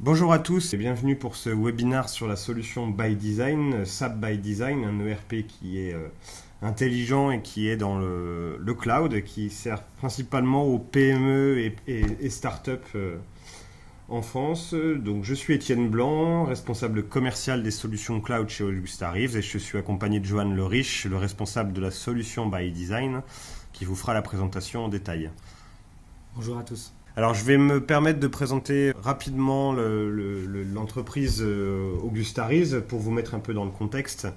Bonjour à tous et bienvenue pour ce webinaire sur la solution by Design, SAP by Design, un ERP qui est intelligent et qui est dans le cloud, qui sert principalement aux PME et start-up en France. Donc je suis Étienne Blanc, responsable commercial des solutions cloud chez Augusta Reeves et je suis accompagné de Johan Leriche, le responsable de la solution by Design, qui vous fera la présentation en détail. Bonjour à tous. Alors, je vais me permettre de présenter rapidement l'entreprise Augusta Reeves pour vous mettre un peu dans le contexte.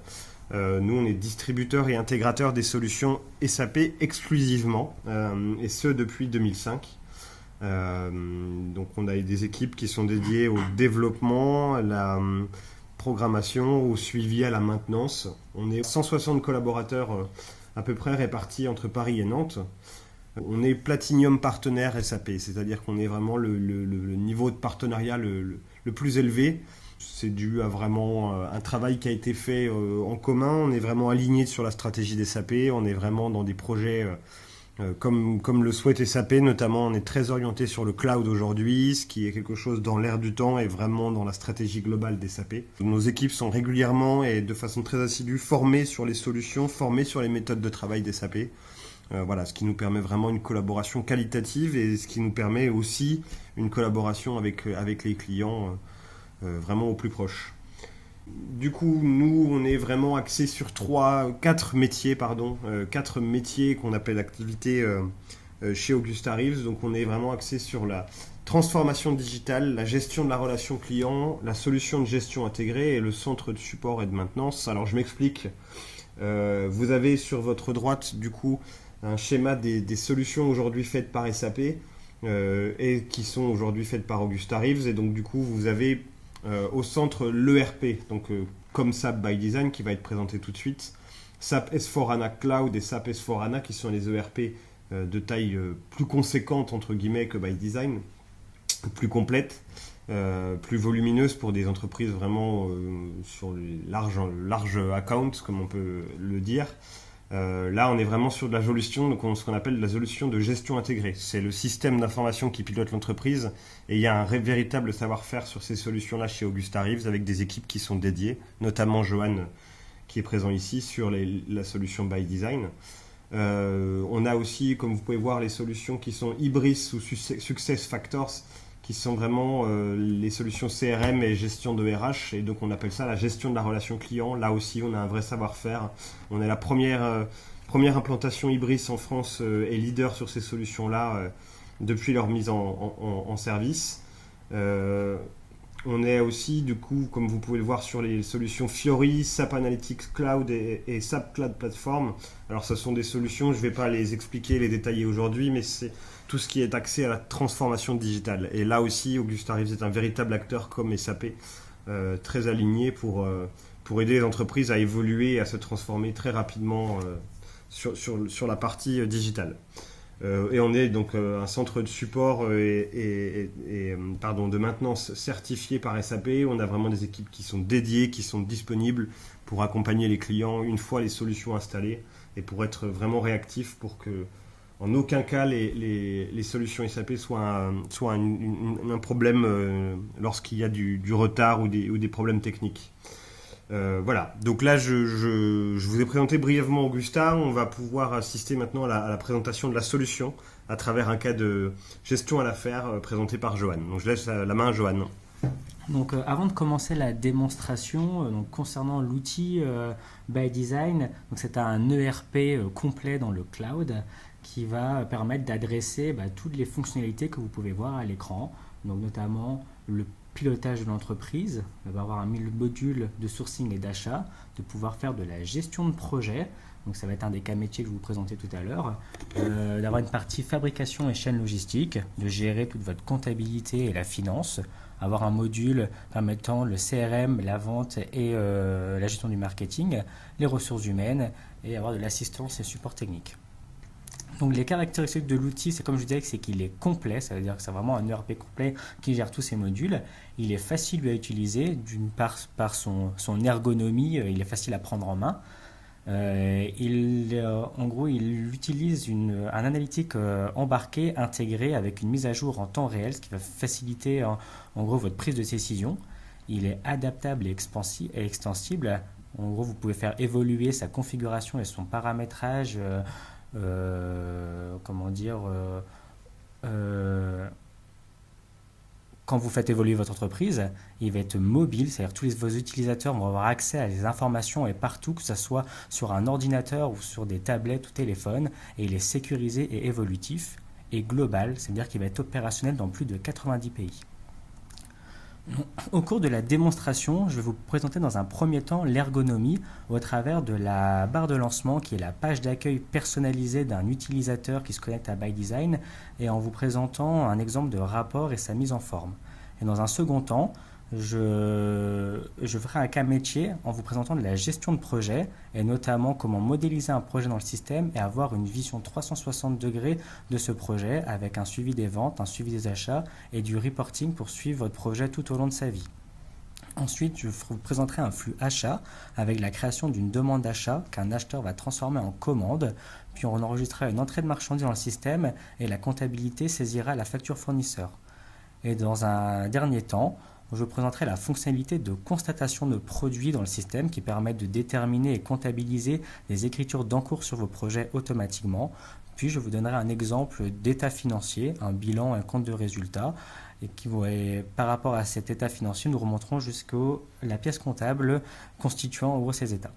Nous, on est distributeur et intégrateur des solutions SAP exclusivement, et ce depuis 2005. Donc, on a des équipes qui sont dédiées au développement, à la programmation, au suivi, à la maintenance. On est 160 collaborateurs à peu près répartis entre Paris et Nantes. On est Platinum partenaire SAP, c'est-à-dire qu'on est vraiment le niveau de partenariat le plus élevé. C'est dû à vraiment un travail qui a été fait en commun. On est vraiment aligné sur la stratégie des SAP. On est vraiment dans des projets comme le souhaite SAP. Notamment, on est très orienté sur le cloud aujourd'hui, ce qui est quelque chose dans l'air du temps et vraiment dans la stratégie globale des SAP. Nos équipes sont régulièrement et de façon très assidue formées sur les solutions, formées sur les méthodes de travail des SAP. Voilà, ce qui nous permet vraiment une collaboration qualitative et ce qui nous permet aussi une collaboration avec les clients vraiment au plus proche. Du coup, nous, on est vraiment axé sur quatre métiers qu'on appelle l'activité chez Augusta Reeves. Donc, on est vraiment axé sur la transformation digitale, la gestion de la relation client, la solution de gestion intégrée et le centre de support et de maintenance. Alors, je m'explique. Vous avez sur votre droite, du coup, un schéma des solutions aujourd'hui faites par SAP et qui sont aujourd'hui faites par Augusta Reeves. Et donc, du coup, vous avez au centre l'ERP, donc comme SAP by Design, qui va être présenté tout de suite. SAP S/4HANA Cloud et SAP S/4HANA, qui sont les ERP de taille plus conséquente, entre guillemets, que by Design, plus complète, plus volumineuse pour des entreprises vraiment sur les larges accounts, comme on peut le dire. Là, on est vraiment sur de la solution, donc ce qu'on appelle la solution de gestion intégrée. C'est le système d'information qui pilote l'entreprise et il y a un véritable savoir-faire sur ces solutions-là chez Augusta Reeves avec des équipes qui sont dédiées, notamment Johan qui est présent ici sur la solution by Design. On a aussi, comme vous pouvez voir, les solutions qui sont Ibris ou SuccessFactors, qui sont vraiment les solutions CRM et gestion de RH. Et donc, on appelle ça la gestion de la relation client. Là aussi, on a un vrai savoir-faire. On est la première implantation Ibris en France et leader sur ces solutions-là depuis leur mise en service. On est aussi, du coup, comme vous pouvez le voir, sur les solutions Fiori, SAP Analytics Cloud et SAP Cloud Platform. Alors, ce sont des solutions, je ne vais pas les expliquer, les détailler aujourd'hui, mais c'est tout ce qui est axé à la transformation digitale. Et là aussi, Augusta Reeves est un véritable acteur comme SAP, très aligné pour aider les entreprises à évoluer et à se transformer très rapidement sur la partie digitale. Et on est donc un centre de support de maintenance certifié par SAP. On a vraiment des équipes qui sont dédiées, qui sont disponibles pour accompagner les clients une fois les solutions installées et pour être vraiment réactifs pour que en aucun cas les solutions SAP soient un problème lorsqu'il y a du retard ou des problèmes techniques. Voilà, donc là je vous ai présenté brièvement Augusta. On va pouvoir assister maintenant à la présentation de la solution à travers un cas de gestion à l'affaire présenté par Johan. Donc je laisse la main à Johan. Donc avant de commencer la démonstration, donc concernant l'outil by Design, c'est un ERP complet dans le cloud qui va permettre d'adresser toutes les fonctionnalités que vous pouvez voir à l'écran, donc notamment le pilotage de l'entreprise, on va avoir un module de sourcing et d'achat, de pouvoir faire de la gestion de projet, donc ça va être un des cas métiers que je vous présentais tout à l'heure, d'avoir une partie fabrication et chaîne logistique, de gérer toute votre comptabilité et la finance, avoir un module permettant le CRM, la vente et la gestion du marketing, les ressources humaines et avoir de l'assistance et support technique. Donc les caractéristiques de l'outil, c'est comme je disais, c'est qu'il est complet, ça veut dire que c'est vraiment un ERP complet qui gère tous ces modules. Il est facile à utiliser, d'une part par son ergonomie, il est facile à prendre en main. En gros, il utilise un analytique embarqué intégré avec une mise à jour en temps réel, ce qui va faciliter en gros votre prise de décision. Il est adaptable et extensible. En gros, vous pouvez faire évoluer sa configuration et son paramétrage, comment dire, quand vous faites évoluer votre entreprise. Il va être mobile, c'est-à-dire tous vos utilisateurs vont avoir accès à des informations et partout, que ce soit sur un ordinateur ou sur des tablettes ou téléphones, et il est sécurisé et évolutif et global, c'est-à-dire qu'il va être opérationnel dans plus de 90 pays. Au cours de la démonstration, je vais vous présenter dans un premier temps l'ergonomie au travers de la barre de lancement qui est la page d'accueil personnalisée d'un utilisateur qui se connecte à ByDesign, et en vous présentant un exemple de rapport et sa mise en forme. Et dans un second temps, je ferai un cas métier en vous présentant de la gestion de projet et notamment comment modéliser un projet dans le système et avoir une vision 360 degrés de ce projet avec un suivi des ventes, un suivi des achats et du reporting pour suivre votre projet tout au long de sa vie. Ensuite, je vous présenterai un flux achat avec la création d'une demande d'achat qu'un acheteur va transformer en commande, puis on enregistrera une entrée de marchandises dans le système et la comptabilité saisira la facture fournisseur. Et dans un dernier temps, je présenterai la fonctionnalité de constatation de produits dans le système qui permettent de déterminer et comptabiliser les écritures d'encours sur vos projets automatiquement. Puis je vous donnerai un exemple d'état financier, un bilan, un compte de résultat. Et par rapport à cet état financier, nous remonterons jusqu'à la pièce comptable constituant en gros ces états.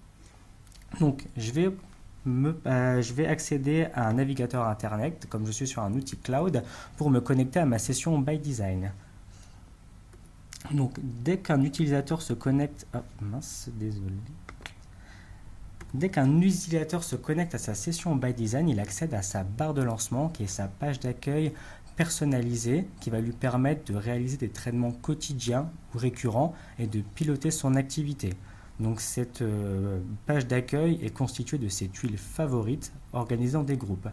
Donc je vais accéder à un navigateur internet, comme je suis sur un outil cloud, pour me connecter à ma session ByDesign. Donc, dès qu'un utilisateur se connecte... Dès qu'un utilisateur se connecte à sa session ByDesign, il accède à sa barre de lancement, qui est sa page d'accueil personnalisée, qui va lui permettre de réaliser des traitements quotidiens ou récurrents et de piloter son activité. Donc, cette page d'accueil est constituée de ses tuiles favorites organisées en des groupes.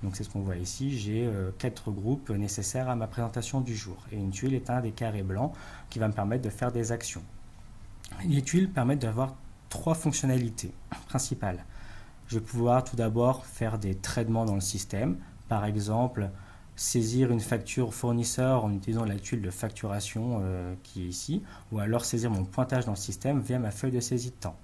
Donc c'est ce qu'on voit ici, j'ai 4 groupes nécessaires à ma présentation du jour. Et une tuile est un des carrés blancs qui va me permettre de faire des actions. Les tuiles permettent d'avoir 3 fonctionnalités principales. Je vais pouvoir tout d'abord faire des traitements dans le système. Par exemple, saisir une facture fournisseur en utilisant la tuile de facturation qui est ici. Ou alors saisir mon pointage dans le système via ma feuille de saisie de temps.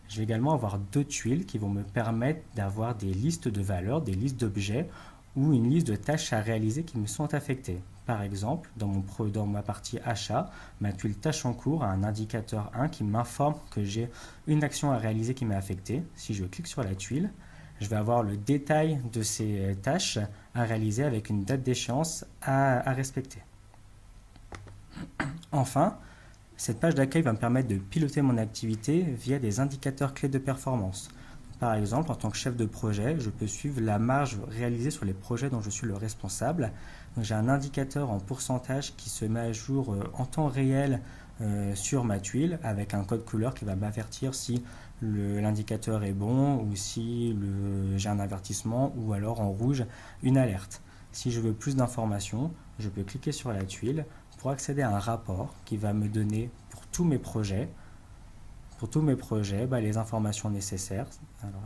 Je vais également avoir 2 tuiles qui vont me permettre d'avoir des listes de valeurs, des listes d'objets ou une liste de tâches à réaliser qui me sont affectées. Par exemple, dans ma partie achat, ma tuile tâche en cours a un indicateur 1 qui m'informe que j'ai une action à réaliser qui m'est affectée. Si je clique sur la tuile, je vais avoir le détail de ces tâches à réaliser avec une date d'échéance à respecter. Enfin, cette page d'accueil va me permettre de piloter mon activité via des indicateurs clés de performance. Par exemple, en tant que chef de projet, je peux suivre la marge réalisée sur les projets dont je suis le responsable. J'ai un indicateur en pourcentage qui se met à jour en temps réel sur ma tuile avec un code couleur qui va m'avertir si l'indicateur est bon ou si j'ai un avertissement ou alors en rouge une alerte. Si je veux plus d'informations, je peux cliquer sur la tuile pour accéder à un rapport qui va me donner pour tous mes projets les informations nécessaires. Alors,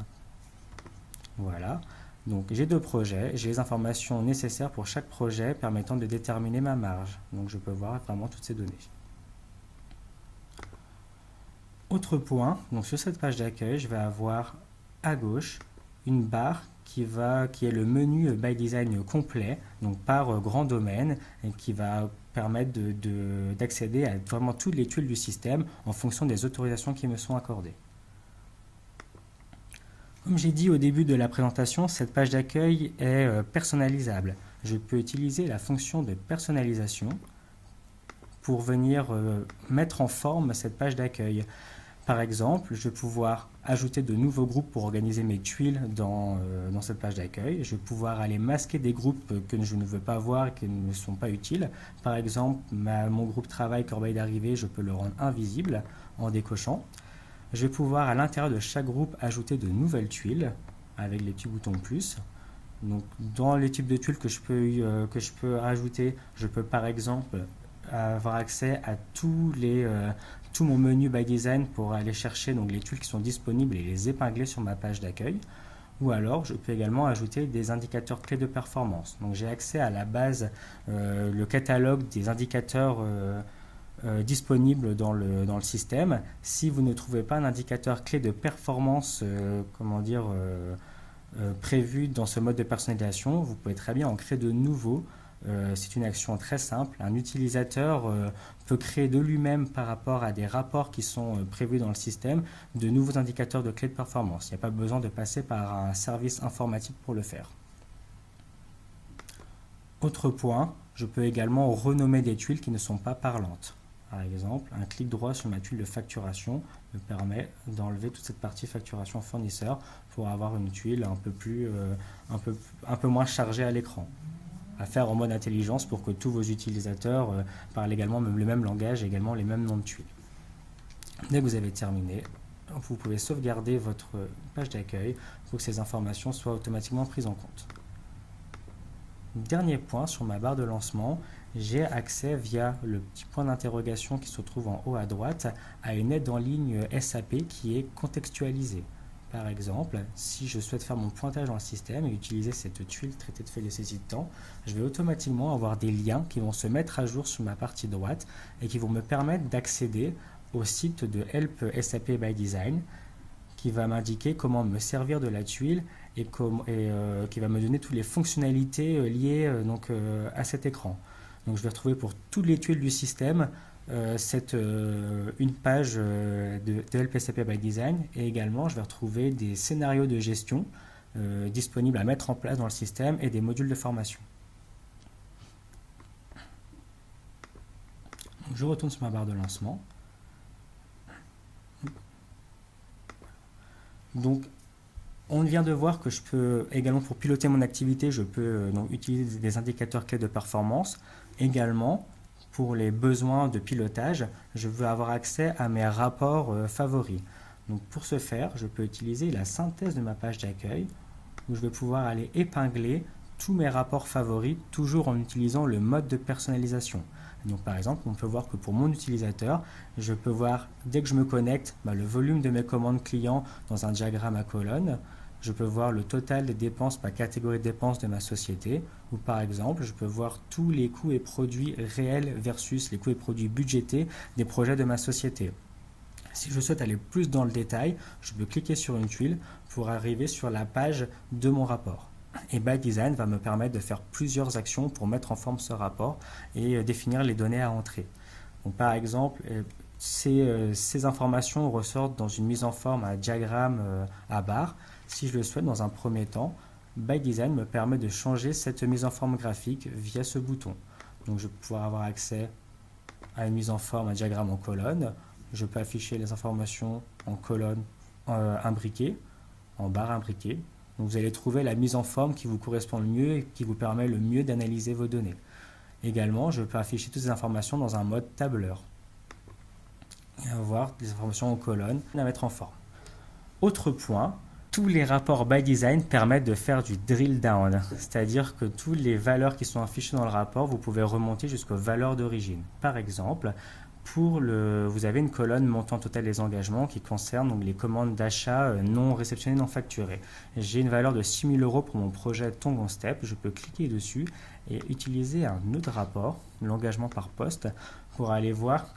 voilà, donc j'ai 2 projets, j'ai les informations nécessaires pour chaque projet permettant de déterminer ma marge. Donc je peux voir vraiment toutes ces données. Autre point, donc sur cette page d'accueil, je vais avoir à gauche une barre qui est le menu ByDesign complet, donc par grand domaine, et qui va permettre d'accéder à vraiment toutes les tuiles du système en fonction des autorisations qui me sont accordées. Comme j'ai dit au début de la présentation, cette page d'accueil est personnalisable. Je peux utiliser la fonction de personnalisation pour venir mettre en forme cette page d'accueil. Par exemple, je vais pouvoir ajouter de nouveaux groupes pour organiser mes tuiles dans cette page d'accueil. Je vais pouvoir aller masquer des groupes que je ne veux pas voir et qui ne me sont pas utiles. Par exemple, mon groupe travail corbeille d'arrivée, je peux le rendre invisible en décochant. Je vais pouvoir à l'intérieur de chaque groupe ajouter de nouvelles tuiles avec les petits boutons plus. Donc, dans les types de tuiles que je peux ajouter, je peux par exemple avoir accès à tout mon menu by design pour aller chercher donc, les tuiles qui sont disponibles et les épingler sur ma page d'accueil. Ou alors, je peux également ajouter des indicateurs clés de performance. Donc, j'ai accès à la base, le catalogue des indicateurs disponibles dans le système. Si vous ne trouvez pas un indicateur clé de performance, prévu dans ce mode de personnalisation, vous pouvez très bien en créer de nouveaux. C'est une action très simple. Un utilisateur peut créer de lui-même par rapport à des rapports qui sont prévus dans le système de nouveaux indicateurs de clés de performance. Il n'y a pas besoin de passer par un service informatique pour le faire. Autre point, je peux également renommer des tuiles qui ne sont pas parlantes. Par exemple, un clic droit sur ma tuile de facturation me permet d'enlever toute cette partie facturation fournisseur pour avoir une tuile un peu moins chargée à l'écran. À faire en mode intelligence pour que tous vos utilisateurs parlent également le même langage et également les mêmes noms de tuiles. Dès que vous avez terminé, vous pouvez sauvegarder votre page d'accueil pour que ces informations soient automatiquement prises en compte. Dernier point, sur ma barre de lancement, j'ai accès via le petit point d'interrogation qui se trouve en haut à droite à une aide en ligne SAP qui est contextualisée. Par exemple, si je souhaite faire mon pointage dans le système et utiliser cette tuile traité de fait nécessitant, je vais automatiquement avoir des liens qui vont se mettre à jour sur ma partie droite et qui vont me permettre d'accéder au site de Help SAP by Design qui va m'indiquer comment me servir de la tuile et qui va me donner toutes les fonctionnalités liées à cet écran. Donc je vais retrouver pour toutes les tuiles du système une page de Help SAP by Design et également je vais retrouver des scénarios de gestion disponibles à mettre en place dans le système et des modules de formation. Donc je retourne sur ma barre de lancement. Donc on vient de voir que je peux également, pour piloter mon activité, je peux utiliser des indicateurs clés de performance. Également, pour les besoins de pilotage, je veux avoir accès à mes rapports favoris. Donc pour ce faire, je peux utiliser la synthèse de ma page d'accueil, où je vais pouvoir aller épingler tous mes rapports favoris, toujours en utilisant le mode de personnalisation. Donc par exemple, on peut voir que pour mon utilisateur, je peux voir, dès que je me connecte, le volume de mes commandes clients dans un diagramme à colonnes. Je peux voir le total des dépenses par catégorie de dépenses de ma société. Ou par exemple, je peux voir tous les coûts et produits réels versus les coûts et produits budgétés des projets de ma société. Si je souhaite aller plus dans le détail, je peux cliquer sur une tuile pour arriver sur la page de mon rapport. Et By Design va me permettre de faire plusieurs actions pour mettre en forme ce rapport et définir les données à entrer. Donc, par exemple, ces informations ressortent dans une mise en forme à diagramme à barre. Si je le souhaite, dans un premier temps, By Design me permet de changer cette mise en forme graphique via ce bouton. Donc je vais pouvoir avoir accès à une mise en forme, un diagramme en colonne. Je peux afficher les informations en colonne imbriquées, en barre imbriquée. Donc vous allez trouver la mise en forme qui vous correspond le mieux et qui vous permet le mieux d'analyser vos données. Également, je peux afficher toutes ces informations dans un mode tableur. Et avoir des informations en colonne à mettre en forme. Autre point, tous les rapports by design permettent de faire du drill down, c'est-à-dire que toutes les valeurs qui sont affichées dans le rapport, vous pouvez remonter jusqu'aux valeurs d'origine. Par exemple, vous avez une colonne montant total des engagements qui concerne donc, les commandes d'achat non réceptionnées, non facturées. J'ai une valeur de 6 000 € pour mon projet Tongon Step. Je peux cliquer dessus et utiliser un autre rapport, l'engagement par poste, pour aller voir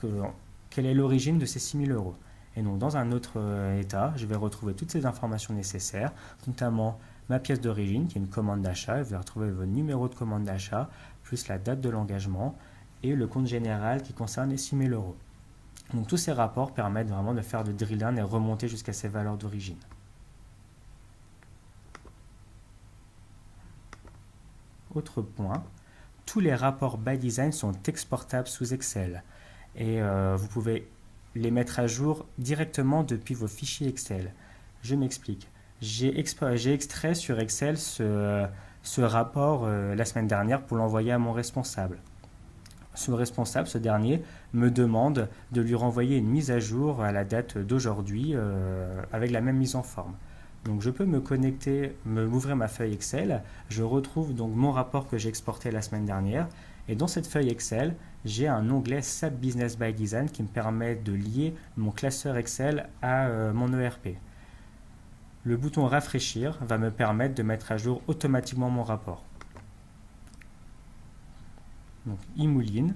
quelle est l'origine de ces 6 000 €. Et donc dans un autre état, je vais retrouver toutes ces informations nécessaires, notamment ma pièce d'origine qui est une commande d'achat. Je vais retrouver votre numéro de commande d'achat, plus la date de l'engagement et le compte général qui concerne les 6 000 €. Donc tous ces rapports permettent vraiment de faire du drill down et remonter jusqu'à ces valeurs d'origine. Autre point, tous les rapports by design sont exportables sous Excel et vous pouvez les mettre à jour directement depuis vos fichiers Excel. Je m'explique. J'ai extrait sur Excel ce rapport la semaine dernière pour l'envoyer à mon responsable. Ce dernier, me demande de lui renvoyer une mise à jour à la date d'aujourd'hui avec la même mise en forme. Donc je peux me connecter, m'ouvrir ma feuille Excel, je retrouve donc mon rapport que j'ai exporté la semaine dernière et dans cette feuille Excel, j'ai un onglet SAP Business by Design qui me permet de lier mon classeur Excel à mon ERP. Le bouton rafraîchir va me permettre de mettre à jour automatiquement mon rapport. Donc, il mouline.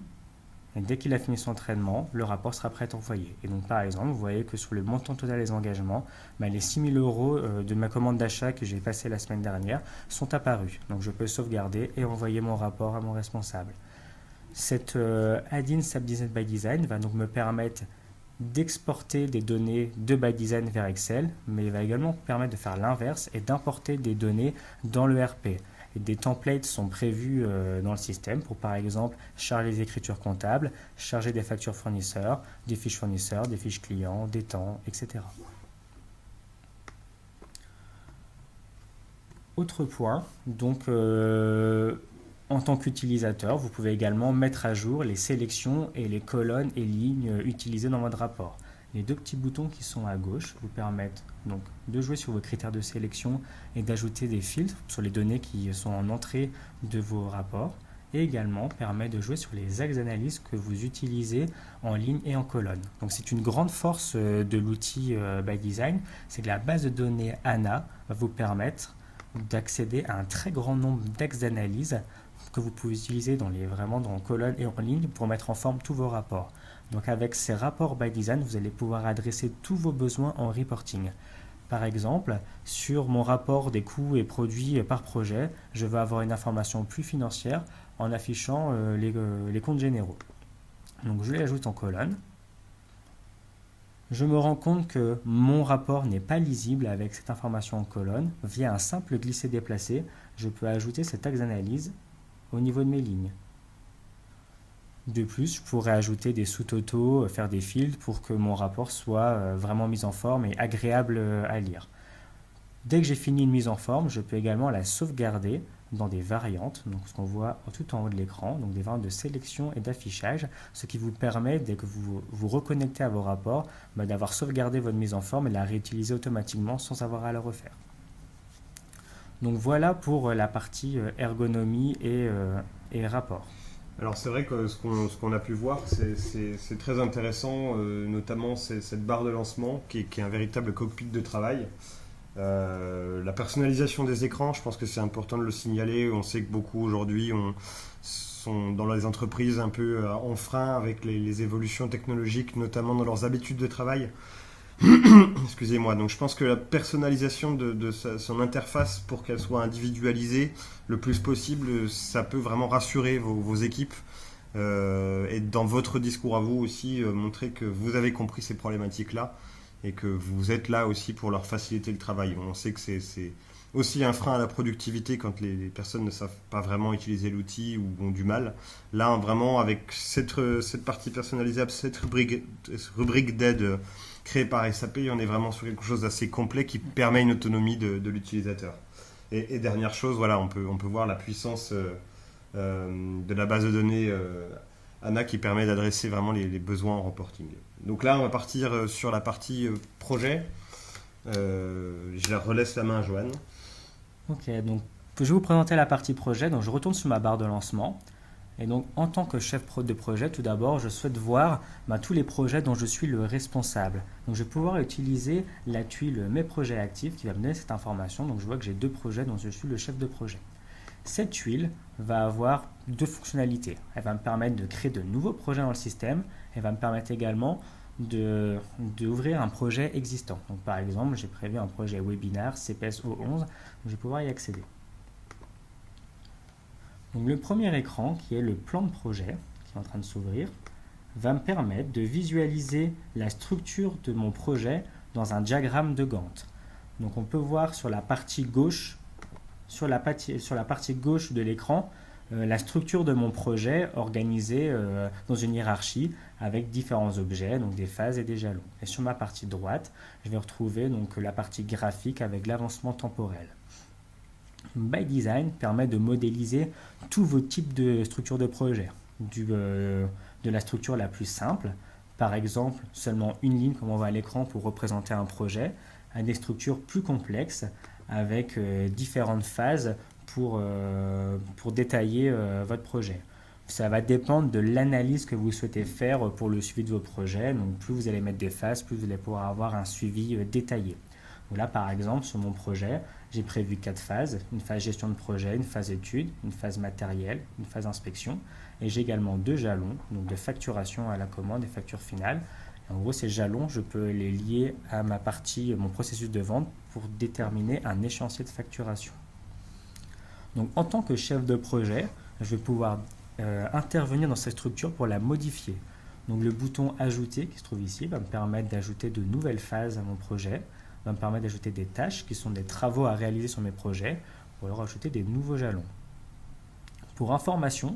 Et dès qu'il a fini son traitement, le rapport sera prêt à être envoyé. Et donc, par exemple, vous voyez que sur le montant total des engagements, les 6 000 euros de ma commande d'achat que j'ai passée la semaine dernière sont apparus. Donc, je peux sauvegarder et envoyer mon rapport à mon responsable. Cette add-in SAP Business by Design va donc me permettre d'exporter des données de by design vers Excel, mais il va également permettre de faire l'inverse et d'importer des données dans l'ERP. Et des templates sont prévus dans le système pour, par exemple, charger les écritures comptables, charger des factures fournisseurs, des fiches clients, des temps, etc. Autre point, donc en tant qu'utilisateur, vous pouvez également mettre à jour les sélections et les colonnes et lignes utilisées dans votre rapport. Les deux petits boutons qui sont à gauche vous permettent donc de jouer sur vos critères de sélection et d'ajouter des filtres sur les données qui sont en entrée de vos rapports, et également permet de jouer sur les axes d'analyse que vous utilisez en ligne et en colonne. Donc c'est une grande force de l'outil by Design, c'est que la base de données ANA va vous permettre d'accéder à un très grand nombre d'axes d'analyse que vous pouvez utiliser vraiment dans colonne et en ligne pour mettre en forme tous vos rapports. Donc avec ces rapports by design, vous allez pouvoir adresser tous vos besoins en reporting. Par exemple, sur mon rapport des coûts et produits par projet, je vais avoir une information plus financière en affichant les comptes généraux. Donc je l'ajoute en colonne. Je me rends compte que mon rapport n'est pas lisible avec cette information en colonne. Via un simple glisser-déplacer, je peux ajouter cet axe d'analyse au niveau de mes lignes. De plus, je pourrais ajouter des sous-totaux, faire des filtres pour que mon rapport soit vraiment mis en forme et agréable à lire. Dès que j'ai fini une mise en forme, je peux également la sauvegarder dans des variantes, donc ce qu'on voit tout en haut de l'écran, donc des variantes de sélection et d'affichage, ce qui vous permet, dès que vous vous reconnectez à vos rapports, d'avoir sauvegardé votre mise en forme et la réutiliser automatiquement sans avoir à la refaire. Donc voilà pour la partie ergonomie et rapport. Alors c'est vrai que ce qu'on a pu voir, c'est très intéressant, notamment cette barre de lancement qui est un véritable cockpit de travail. La personnalisation des écrans, je pense que c'est important de le signaler. On sait que beaucoup aujourd'hui sont dans les entreprises un peu en frein avec les évolutions technologiques, notamment dans leurs habitudes de travail. Excusez-moi. Donc je pense que la personnalisation de son interface pour qu'elle soit individualisée le plus possible, ça peut vraiment rassurer vos équipes et dans votre discours à vous aussi montrer que vous avez compris ces problématiques-là et que vous êtes là aussi pour leur faciliter le travail. On sait que c'est aussi un frein à la productivité quand les personnes ne savent pas vraiment utiliser l'outil ou ont du mal. Là, vraiment, avec cette partie personnalisable, cette rubrique d'aide créée par SAP, on est vraiment sur quelque chose d'assez complet qui permet une autonomie de l'utilisateur. Et dernière chose, voilà, on peut voir la puissance de la base de données ANA qui permet d'adresser vraiment les besoins en reporting. Donc là, on va partir sur la partie projet. Je la relaisse la main à Joanne. Ok, donc je vais vous présenter la partie projet. Donc je retourne sur ma barre de lancement. Et donc en tant que chef de projet, tout d'abord, je souhaite voir tous les projets dont je suis le responsable. Donc je vais pouvoir utiliser la tuile Mes projets actifs qui va me donner cette information. Donc je vois que j'ai 2 projets dont je suis le chef de projet. Cette tuile va avoir 2 fonctionnalités. Elle va me permettre de créer de nouveaux projets dans le système. Elle va me permettre également d'ouvrir un projet existant. Donc, par exemple, j'ai prévu un projet webinaire CPS O11, donc je vais pouvoir y accéder. Donc, le premier écran, qui est le plan de projet, qui est en train de s'ouvrir, va me permettre de visualiser la structure de mon projet dans un diagramme de Gantt. Donc, on peut voir sur la partie gauche, de l'écran, la structure de mon projet organisée dans une hiérarchie avec différents objets, donc des phases et des jalons. Et sur ma partie droite, je vais retrouver donc la partie graphique avec l'avancement temporel. By Design permet de modéliser tous vos types de structures de projet, de la structure la plus simple, par exemple seulement une ligne comme on voit à l'écran pour représenter un projet, à des structures plus complexes avec différentes phases pour détailler votre projet. Ça va dépendre de l'analyse que vous souhaitez faire pour le suivi de vos projets. Donc plus vous allez mettre des phases, plus vous allez pouvoir avoir un suivi détaillé. Donc là, par exemple, sur mon projet, j'ai prévu 4 phases. Une phase gestion de projet, une phase étude, une phase matériel, une phase inspection. Et j'ai également 2 jalons, donc de facturation à la commande et facture finale. Et en gros, ces jalons, je peux les lier à ma partie, mon processus de vente pour déterminer un échéancier de facturation. Donc en tant que chef de projet, je vais pouvoir intervenir dans cette structure pour la modifier. Donc le bouton ajouter qui se trouve ici va me permettre d'ajouter de nouvelles phases à mon projet, va me permettre d'ajouter des tâches qui sont des travaux à réaliser sur mes projets, ou alors ajouter des nouveaux jalons. Pour information,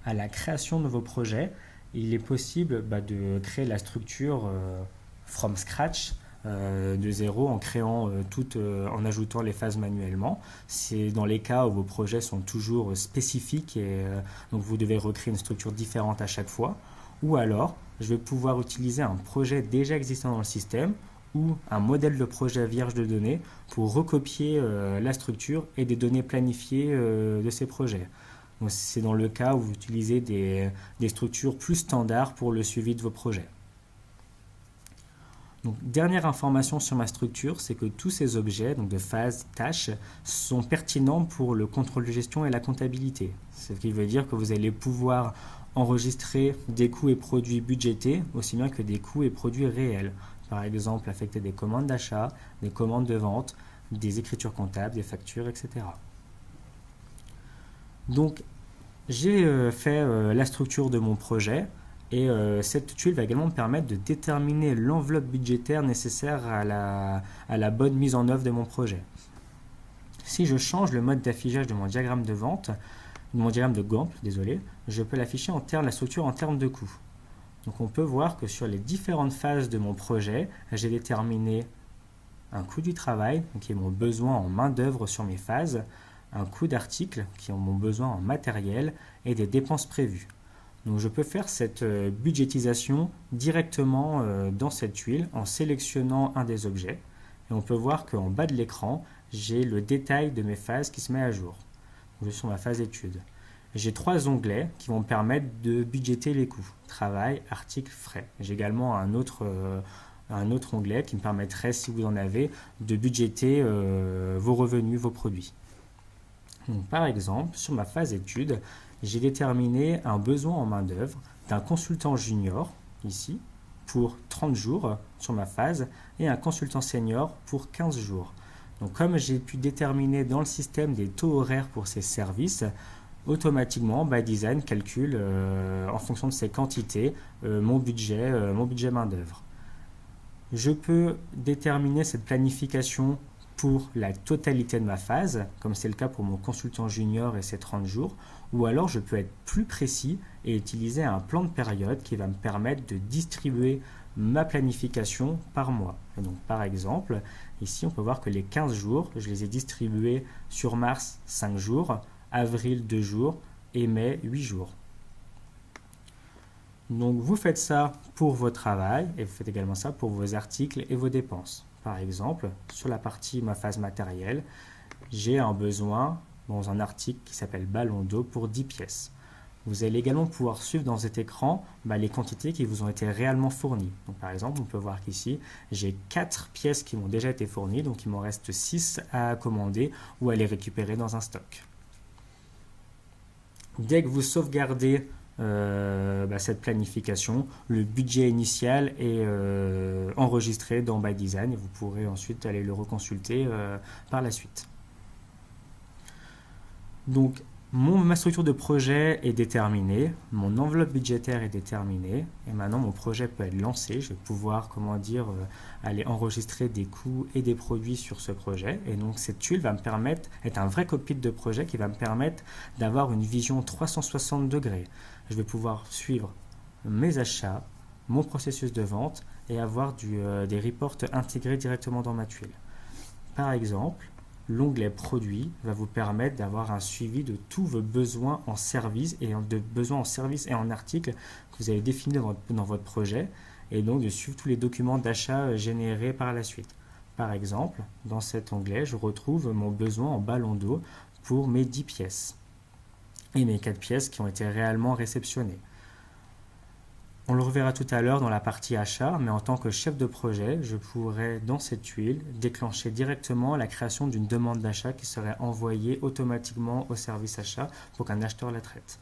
à la création de vos projets, il est possible de créer la structure from scratch, de zéro en ajoutant les phases manuellement. C'est dans les cas où vos projets sont toujours spécifiques et donc vous devez recréer une structure différente à chaque fois. Ou alors, je vais pouvoir utiliser un projet déjà existant dans le système ou un modèle de projet vierge de données pour recopier la structure et des données planifiées de ces projets. C'est dans le cas où vous utilisez des structures plus standards pour le suivi de vos projets. Donc, dernière information sur ma structure, c'est que tous ces objets, donc de phases, tâches, sont pertinents pour le contrôle de gestion et la comptabilité. Ce qui veut dire que vous allez pouvoir enregistrer des coûts et produits budgétés, aussi bien que des coûts et produits réels. Par exemple, affecter des commandes d'achat, des commandes de vente, des écritures comptables, des factures, etc. Donc, j'ai fait la structure de mon projet. Et cette tuile va également me permettre de déterminer l'enveloppe budgétaire nécessaire à la bonne mise en œuvre de mon projet. Si je change le mode d'affichage de mon diagramme de vente, de mon diagramme de Gantt, désolé, je peux l'afficher la structure en termes de coûts. Donc on peut voir que sur les différentes phases de mon projet, j'ai déterminé un coût du travail, qui est mon besoin en main-d'œuvre sur mes phases, un coût d'article, qui est mon besoin en matériel, et des dépenses prévues. Donc je peux faire cette budgétisation directement dans cette tuile en sélectionnant un des objets. Et on peut voir qu'en bas de l'écran, j'ai le détail de mes phases qui se met à jour. Je suis sur ma phase étude. J'ai 3 onglets qui vont me permettre de budgéter les coûts. Travail, article, frais. J'ai également un autre onglet qui me permettrait, si vous en avez, de budgéter vos revenus, vos produits. Donc, par exemple, sur ma phase étude, j'ai déterminé un besoin en main-d'œuvre d'un consultant junior, ici, pour 30 jours sur ma phase, et un consultant senior pour 15 jours. Donc, comme j'ai pu déterminer dans le système des taux horaires pour ces services, automatiquement, ByDesign calcule en fonction de ces quantités mon budget main-d'œuvre. Je peux déterminer cette planification pour la totalité de ma phase, comme c'est le cas pour mon consultant junior et ses 30 jours, ou alors je peux être plus précis et utiliser un plan de période qui va me permettre de distribuer ma planification par mois. Et donc par exemple, ici on peut voir que les 15 jours, je les ai distribués sur mars 5 jours, avril 2 jours et mai 8 jours. Donc vous faites ça pour vos travail et vous faites également ça pour vos articles et vos dépenses. Par exemple, sur la partie ma phase matérielle, j'ai un besoin dans un article qui s'appelle ballon d'eau pour 10 pièces. Vous allez également pouvoir suivre dans cet écran les quantités qui vous ont été réellement fournies. Donc, par exemple, on peut voir qu'ici, j'ai 4 pièces qui m'ont déjà été fournies, donc il m'en reste 6 à commander ou à les récupérer dans un stock. Dès que vous sauvegardez cette planification, le budget initial est enregistré dans ByDesign et vous pourrez ensuite aller le reconsulter par la suite. Donc ma structure de projet est déterminée, mon enveloppe budgétaire est déterminée et maintenant mon projet peut être lancé. Je vais pouvoir aller enregistrer des coûts et des produits sur ce projet et donc cette tuile va me permettre, est un vrai cockpit de projet qui va me permettre d'avoir une vision 360 degrés. Je vais pouvoir suivre mes achats, mon processus de vente et avoir des reports intégrés directement dans ma tuile. Par exemple, l'onglet produits va vous permettre d'avoir un suivi de tous vos besoins en service et en articles que vous avez définis dans votre projet et donc de suivre tous les documents d'achat générés par la suite. Par exemple, dans cet onglet, je retrouve mon besoin en ballon d'eau pour mes 10 pièces. et mes 4 pièces qui ont été réellement réceptionnées. On le reverra tout à l'heure dans la partie achat, mais en tant que chef de projet, je pourrais, dans cette tuile, déclencher directement la création d'une demande d'achat qui serait envoyée automatiquement au service achat pour qu'un acheteur la traite.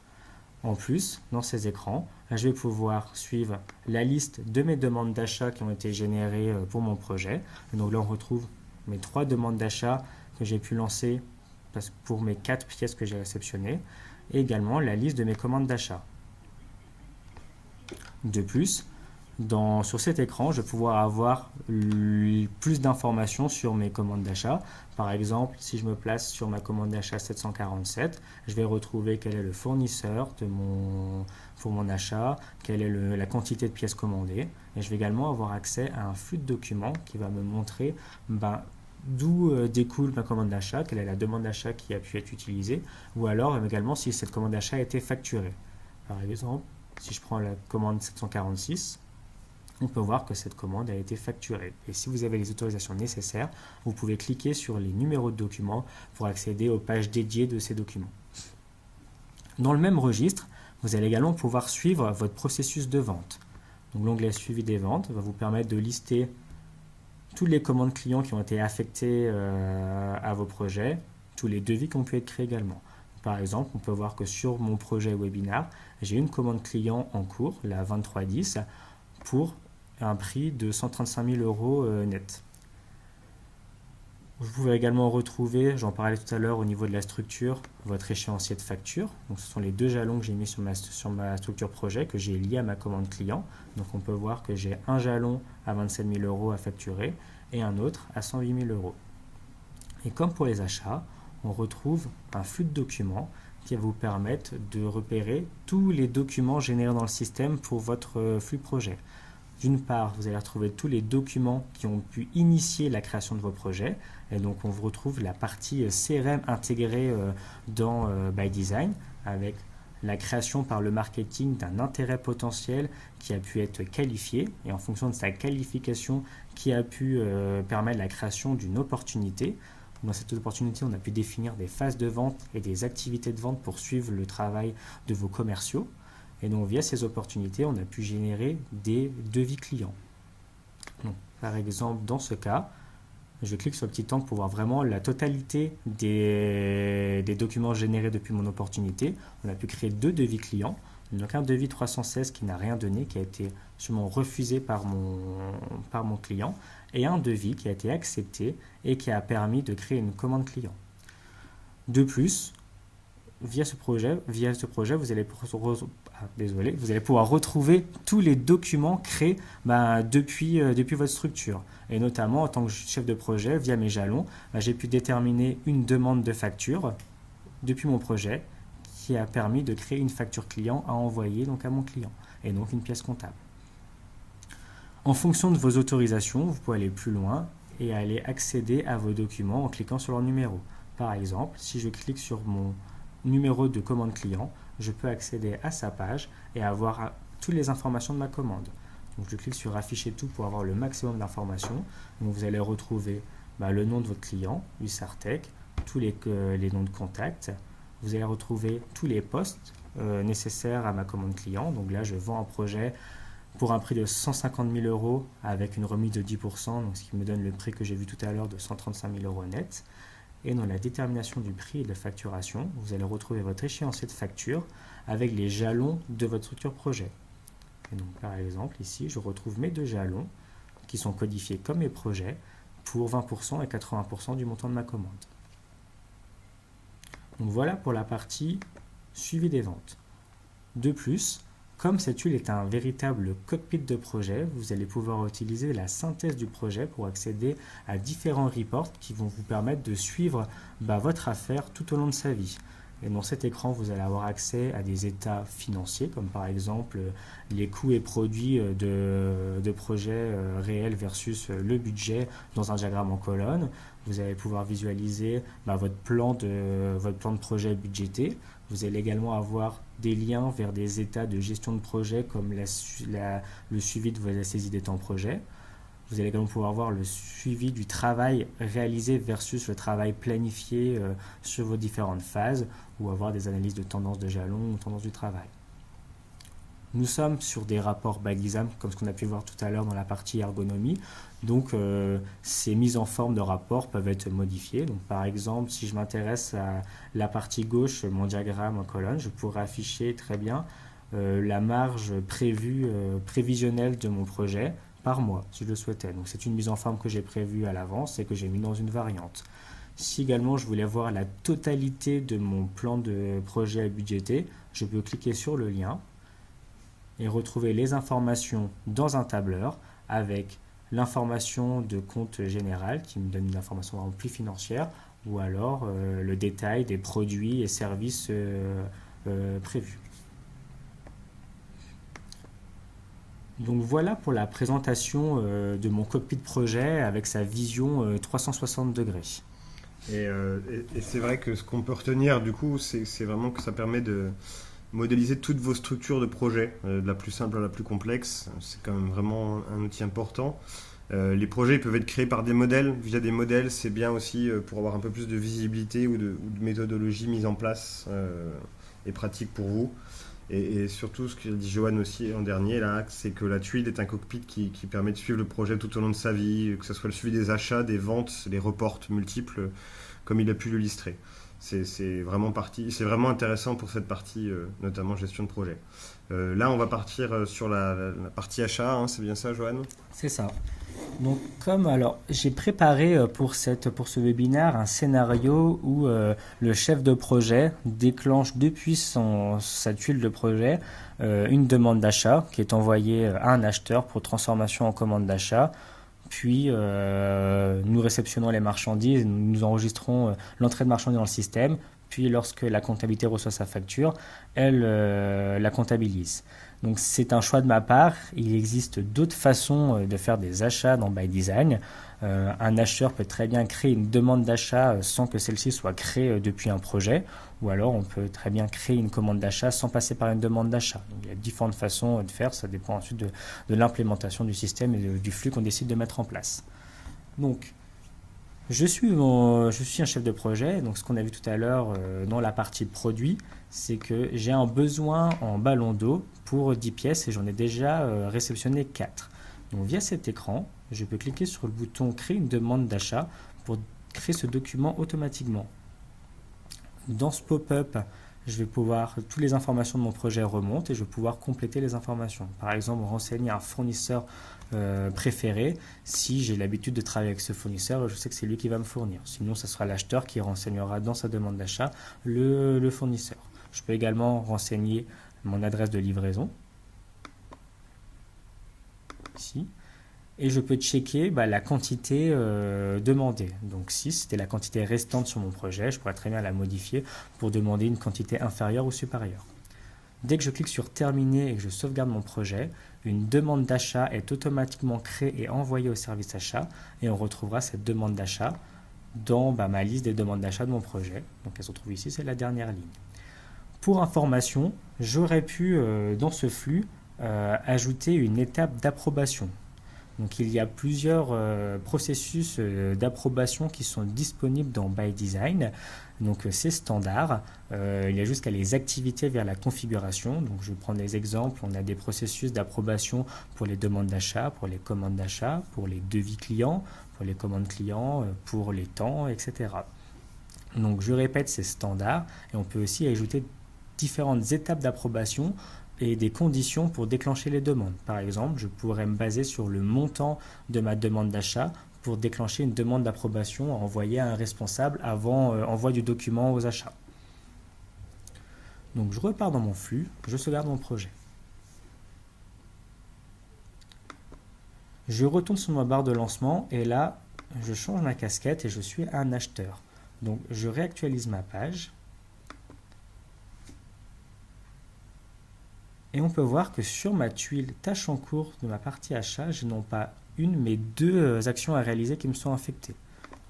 En plus, dans ces écrans, je vais pouvoir suivre la liste de mes demandes d'achat qui ont été générées pour mon projet. Et donc là, on retrouve mes 3 demandes d'achat que j'ai pu lancer pour mes 4 pièces que j'ai réceptionnées, et également la liste de mes commandes d'achat. De plus, sur cet écran, je vais pouvoir avoir plus d'informations sur mes commandes d'achat. Par exemple, si je me place sur ma commande d'achat 747, je vais retrouver quel est le fournisseur pour mon achat, quelle est la quantité de pièces commandées. Et je vais également avoir accès à un flux de documents qui va me montrer d'où découle ma commande d'achat, quelle est la demande d'achat qui a pu être utilisée, ou alors également si cette commande d'achat a été facturée. Par exemple, si je prends la commande 746, on peut voir que cette commande a été facturée. Et si vous avez les autorisations nécessaires, vous pouvez cliquer sur les numéros de documents pour accéder aux pages dédiées de ces documents. Dans le même registre, vous allez également pouvoir suivre votre processus de vente. Donc l'onglet Suivi des ventes va vous permettre de lister toutes les commandes clients qui ont été affectées à vos projets, tous les devis qui ont pu être créés également. Par exemple, on peut voir que sur mon projet webinar, j'ai une commande client en cours, la 2310, pour un prix de 135 000 € net. Vous pouvez également retrouver, j'en parlais tout à l'heure au niveau de la structure, votre échéancier de facture. Donc, ce sont les 2 jalons que j'ai mis sur ma structure projet que j'ai lié à ma commande client. Donc on peut voir que j'ai un jalon à 27 000 € à facturer et un autre à 108 000 €. Et comme pour les achats, on retrouve un flux de documents qui va vous permettre de repérer tous les documents générés dans le système pour votre flux projet. D'une part, vous allez retrouver tous les documents qui ont pu initier la création de vos projets. Et donc, on vous retrouve la partie CRM intégrée dans ByDesign avec la création par le marketing d'un intérêt potentiel qui a pu être qualifié. Et en fonction de sa qualification, qui a pu permettre la création d'une opportunité. Dans cette opportunité, on a pu définir des phases de vente et des activités de vente pour suivre le travail de vos commerciaux. Et donc, via ces opportunités, on a pu générer des devis clients. Donc, par exemple, dans ce cas, je clique sur le petit angle pour voir vraiment la totalité des documents générés depuis mon opportunité. On a pu créer 2 devis clients. Donc, un devis 316 qui n'a rien donné, qui a été sûrement refusé par mon client, et un devis qui a été accepté et qui a permis de créer une commande client. De plus, via ce projet, vous allez pouvoir retrouver tous les documents créés depuis votre structure. Et notamment, en tant que chef de projet, via mes jalons, j'ai pu déterminer une demande de facture depuis mon projet qui a permis de créer une facture client à envoyer donc à mon client et donc une pièce comptable. En fonction de vos autorisations, vous pouvez aller plus loin et aller accéder à vos documents en cliquant sur leur numéro. Par exemple, si je clique sur mon numéro de commande client, je peux accéder à sa page et avoir toutes les informations de ma commande. Donc, je clique sur afficher tout pour avoir le maximum d'informations. Donc, vous allez retrouver le nom de votre client, Hussartech, tous les noms de contact. Vous allez retrouver tous les postes nécessaires à ma commande client. Donc là, je vends un projet pour un prix de 150 000 € avec une remise de 10%, donc ce qui me donne le prix que j'ai vu tout à l'heure de 135 000 € net. Et dans la détermination du prix et de la facturation, vous allez retrouver votre échéancier de facture avec les jalons de votre structure projet. Et donc, par exemple, ici, je retrouve mes 2 jalons qui sont codifiés comme mes projets pour 20% et 80% du montant de ma commande. Donc voilà pour la partie suivi des ventes. De plus, comme cette huile est un véritable cockpit de projet, vous allez pouvoir utiliser la synthèse du projet pour accéder à différents reports qui vont vous permettre de suivre votre affaire tout au long de sa vie. Et dans cet écran, vous allez avoir accès à des états financiers, comme par exemple les coûts et produits de projets réels versus le budget dans un diagramme en colonne. Vous allez pouvoir visualiser votre plan de projet budgété. Vous allez également avoir des liens vers des états de gestion de projet comme le suivi de vos saisies des temps projet. Vous allez également pouvoir voir le suivi du travail réalisé versus le travail planifié sur vos différentes phases, ou avoir des analyses de tendance de jalons ou tendance du travail. Nous sommes sur des rapports by design, comme ce qu'on a pu voir tout à l'heure dans la partie ergonomie. Donc, ces mises en forme de rapports peuvent être modifiées. Donc, par exemple, si je m'intéresse à la partie gauche, mon diagramme en colonne, je pourrais afficher très bien la marge prévisionnelle de mon projet par mois, si je le souhaitais. Donc, c'est une mise en forme que j'ai prévue à l'avance et que j'ai mis dans une variante. Si également je voulais voir la totalité de mon plan de projet à budgéter, je peux cliquer sur le lien et retrouver les informations dans un tableur avec l'information de compte général qui me donne une information vraiment plus financière, ou alors le détail des produits et services prévus. Donc voilà pour la présentation de mon cockpit projet avec sa vision 360 degrés. Et c'est vrai que ce qu'on peut retenir du coup, c'est vraiment que ça permet de modéliser toutes vos structures de projet, de la plus simple à la plus complexe. C'est quand même vraiment un outil important. Les projets peuvent être créés par des modèles. Via des modèles, c'est bien aussi pour avoir un peu plus de visibilité ou de méthodologie mise en place et pratique pour vous. Et surtout, ce que dit Johan aussi en dernier, là, c'est que la tuile est un cockpit qui permet de suivre le projet tout au long de sa vie, que ce soit le suivi des achats, des ventes, les reports multiples, comme il a pu l'illustrer. C'est vraiment intéressant pour cette partie, notamment gestion de projet. Là, on va partir sur la partie achat, hein, c'est bien ça, Johan? C'est ça. Donc, j'ai préparé pour ce webinaire un scénario où le chef de projet déclenche depuis sa tuile de projet une demande d'achat qui est envoyée à un acheteur pour transformation en commande d'achat. Puis, nous réceptionnons les marchandises, nous enregistrons l'entrée de marchandises dans le système. Puis, lorsque la comptabilité reçoit sa facture, elle la comptabilise. Donc, c'est un choix de ma part. Il existe d'autres façons de faire des achats dans By Design. Un acheteur peut très bien créer une demande d'achat sans que celle-ci soit créée depuis un projet. Ou alors, on peut très bien créer une commande d'achat sans passer par une demande d'achat. Donc, il y a différentes façons de faire. Ça dépend ensuite de l'implémentation du système et du flux qu'on décide de mettre en place. Donc, je suis un chef de projet. Donc, ce qu'on a vu tout à l'heure dans la partie produit, c'est que j'ai un besoin en ballon d'eau pour 10 pièces et j'en ai déjà réceptionné 4. Donc, via cet écran, je peux cliquer sur le bouton Créer une demande d'achat pour créer ce document automatiquement. Dans ce pop-up, toutes les informations de mon projet remontent et je vais pouvoir compléter les informations. Par exemple, renseigner un fournisseur préféré. Si j'ai l'habitude de travailler avec ce fournisseur, je sais que c'est lui qui va me fournir. Sinon, ce sera l'acheteur qui renseignera dans sa demande d'achat le fournisseur. Je peux également renseigner mon adresse de livraison. Ici. Et je peux checker la quantité demandée. Donc si c'était la quantité restante sur mon projet, je pourrais très bien la modifier pour demander une quantité inférieure ou supérieure. Dès que je clique sur terminer et que je sauvegarde mon projet, une demande d'achat est automatiquement créée et envoyée au service achat et on retrouvera cette demande d'achat dans ma liste des demandes d'achat de mon projet. Donc elle se retrouve ici, c'est la dernière ligne. Pour information, j'aurais pu dans ce flux ajouter une étape d'approbation. Donc il y a plusieurs processus d'approbation qui sont disponibles dans By Design. Donc c'est standard. Il y a jusqu'à les activités vers la configuration. Donc je vais prendre des exemples. On a des processus d'approbation pour les demandes d'achat, pour les commandes d'achat, pour les devis clients, pour les commandes clients, pour les temps, etc. Donc je répète, c'est standard. Et on peut aussi ajouter différentes étapes d'approbation et des conditions pour déclencher les demandes. Par exemple, je pourrais me baser sur le montant de ma demande d'achat pour déclencher une demande d'approbation à envoyer à un responsable avant envoi du document aux achats. Donc je repars dans mon flux, je sauvegarde mon projet. Je retourne sur ma barre de lancement et là, je change ma casquette et je suis un acheteur. Donc je réactualise ma page. Et on peut voir que sur ma tuile tâches en cours de ma partie achat, je n'ai non pas une, mais deux actions à réaliser qui me sont affectées.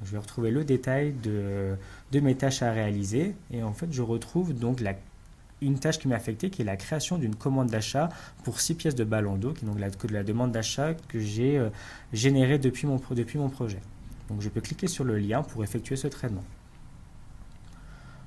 Je vais retrouver le détail de mes tâches à réaliser et en fait je retrouve donc une tâche qui m'est affectée, qui est la création d'une commande d'achat pour 6 pièces de ballon d'eau, qui est donc la demande d'achat que j'ai générée depuis mon projet. Donc je peux cliquer sur le lien pour effectuer ce traitement.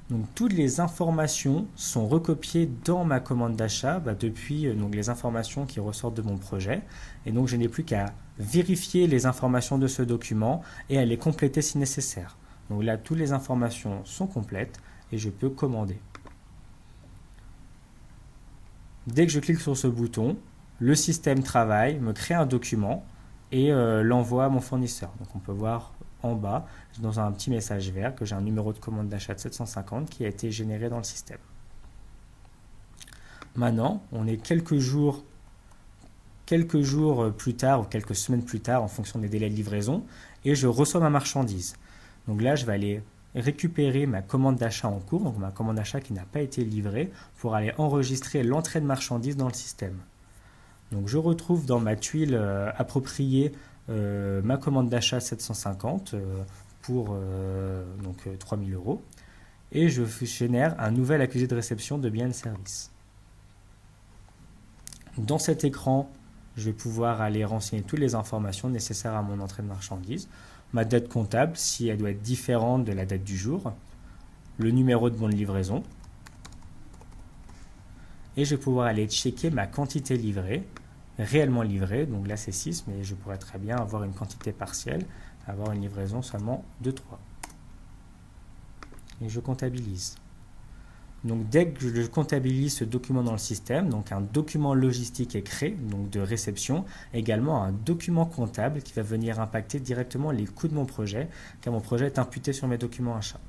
Donc toutes les informations sont recopiées dans ma commande d'achat depuis les informations qui ressortent de mon projet. Et donc je n'ai plus qu'à vérifier les informations de ce document et à les compléter si nécessaire. Donc là, toutes les informations sont complètes et je peux commander. Dès que je clique sur ce bouton, le système travaille, me crée un document et l'envoie à mon fournisseur. Donc on peut voir en bas, dans un petit message vert, que j'ai un numéro de commande d'achat de 750 qui a été généré dans le système. Maintenant, on est quelques jours plus tard ou quelques semaines plus tard en fonction des délais de livraison et je reçois ma marchandise. Donc là, je vais aller récupérer ma commande d'achat en cours, donc ma commande d'achat qui n'a pas été livrée, pour aller enregistrer l'entrée de marchandise dans le système. Donc je retrouve dans ma tuile appropriée ma commande d'achat 750 pour 3000 € et je génère un nouvel accusé de réception de biens et services. Dans cet écran, je vais pouvoir aller renseigner toutes les informations nécessaires à mon entrée de marchandise, ma date comptable si elle doit être différente de la date du jour, le numéro de bon de livraison et je vais pouvoir aller checker ma quantité livrée, réellement livrée, donc là c'est 6, mais je pourrais très bien avoir une quantité partielle, avoir une livraison seulement de 3. Et je comptabilise. Donc dès que je comptabilise ce document dans le système, donc un document logistique est créé, donc de réception, également un document comptable qui va venir impacter directement les coûts de mon projet, car mon projet est imputé sur mes documents achats.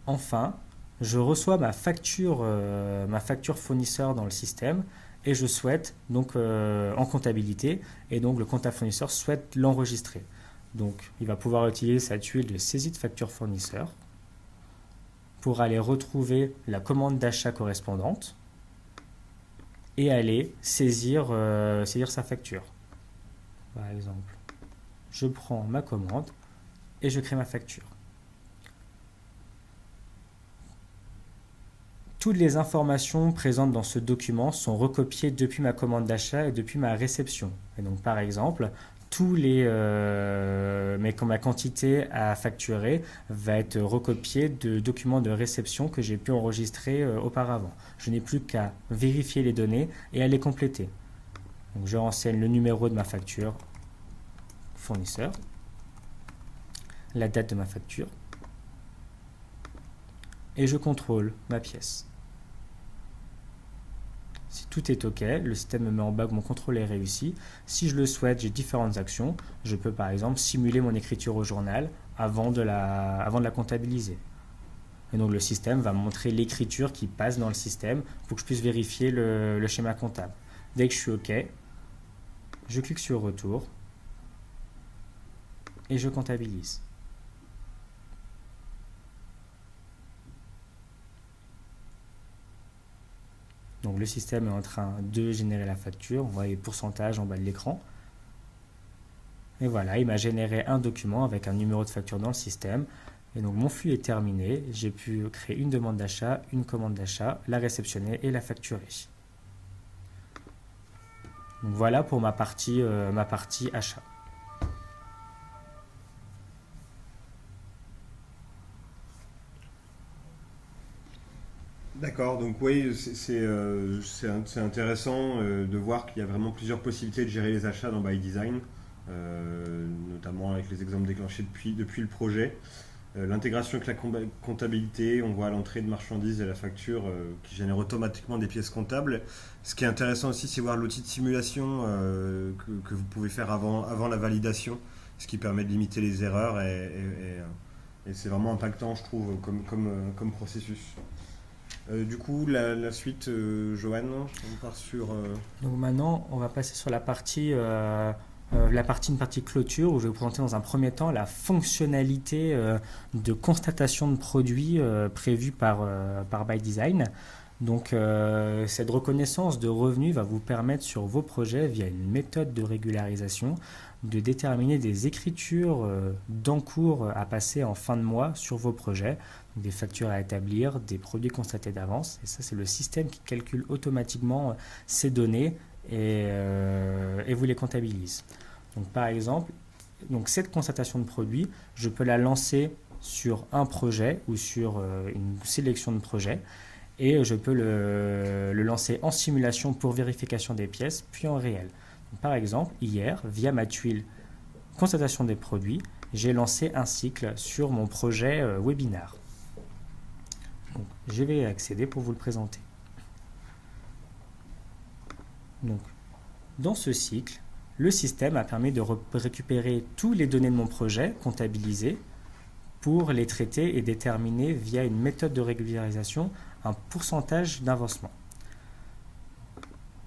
Enfin, je reçois ma facture fournisseur dans le système et je souhaite donc en comptabilité et donc le comptable fournisseur souhaite l'enregistrer. Donc il va pouvoir utiliser sa tuile de saisie de facture fournisseur pour aller retrouver la commande d'achat correspondante et aller saisir sa facture. Par exemple, je prends ma commande et je crée ma facture. Toutes les informations présentes dans ce document sont recopiées depuis ma commande d'achat et depuis ma réception. Et donc, par exemple, ma quantité à facturer va être recopiée de documents de réception que j'ai pu enregistrer auparavant. Je n'ai plus qu'à vérifier les données et à les compléter. Donc, je renseigne le numéro de ma facture fournisseur, la date de ma facture et je contrôle ma pièce. Si tout est OK, le système me met en bas que mon contrôle est réussi. Si je le souhaite, j'ai différentes actions. Je peux par exemple simuler mon écriture au journal avant de la comptabiliser. Et donc le système va me montrer l'écriture qui passe dans le système pour que je puisse vérifier le schéma comptable. Dès que je suis OK, je clique sur Retour et je comptabilise. Donc le système est en train de générer la facture. On voit les pourcentages en bas de l'écran. Et voilà, il m'a généré un document avec un numéro de facture dans le système. Et donc mon flux est terminé. J'ai pu créer une demande d'achat, une commande d'achat, la réceptionner et la facturer. Donc voilà pour ma partie achat. D'accord, donc oui, c'est intéressant de voir qu'il y a vraiment plusieurs possibilités de gérer les achats dans ByDesign, notamment avec les exemples déclenchés depuis le projet. L'intégration avec la comptabilité, on voit l'entrée de marchandises et la facture qui génère automatiquement des pièces comptables. Ce qui est intéressant aussi, c'est voir l'outil de simulation que vous pouvez faire avant la validation, ce qui permet de limiter les erreurs et c'est vraiment impactant, je trouve, comme processus. Du coup, la suite, Johan, on part sur... Donc maintenant, on va passer sur la partie clôture où je vais vous présenter dans un premier temps la fonctionnalité de constatation de produits prévue par ByDesign. Donc, cette reconnaissance de revenus va vous permettre sur vos projets, via une méthode de régularisation, de déterminer des écritures d'encours à passer en fin de mois sur vos projets, donc des factures à établir, des produits constatés d'avance. Et ça, c'est le système qui calcule automatiquement ces données et vous les comptabilise. Donc, par exemple, cette constatation de produits, je peux la lancer sur un projet ou sur une sélection de projets. Et je peux le lancer en simulation pour vérification des pièces, puis en réel. Donc, par exemple, hier, via ma tuile constatation des produits, j'ai lancé un cycle sur mon projet webinar. Donc, je vais accéder pour vous le présenter. Donc, dans ce cycle, le système a permis de récupérer toutes les données de mon projet comptabilisées pour les traiter et déterminer via une méthode de régularisation un pourcentage d'avancement.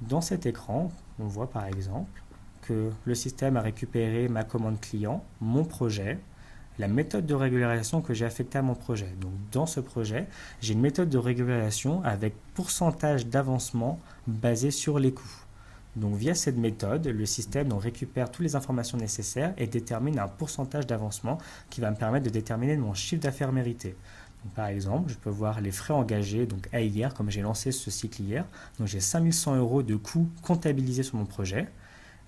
Dans cet écran, on voit par exemple que le système a récupéré ma commande client, mon projet, la méthode de régularisation que j'ai affectée à mon projet. Donc dans ce projet, j'ai une méthode de régularisation avec pourcentage d'avancement basé sur les coûts. Donc via cette méthode, le système récupère toutes les informations nécessaires et détermine un pourcentage d'avancement qui va me permettre de déterminer mon chiffre d'affaires mérité. Donc, par exemple, je peux voir les frais engagés donc à hier, comme j'ai lancé ce cycle hier. Donc j'ai 5100 € de coûts comptabilisés sur mon projet.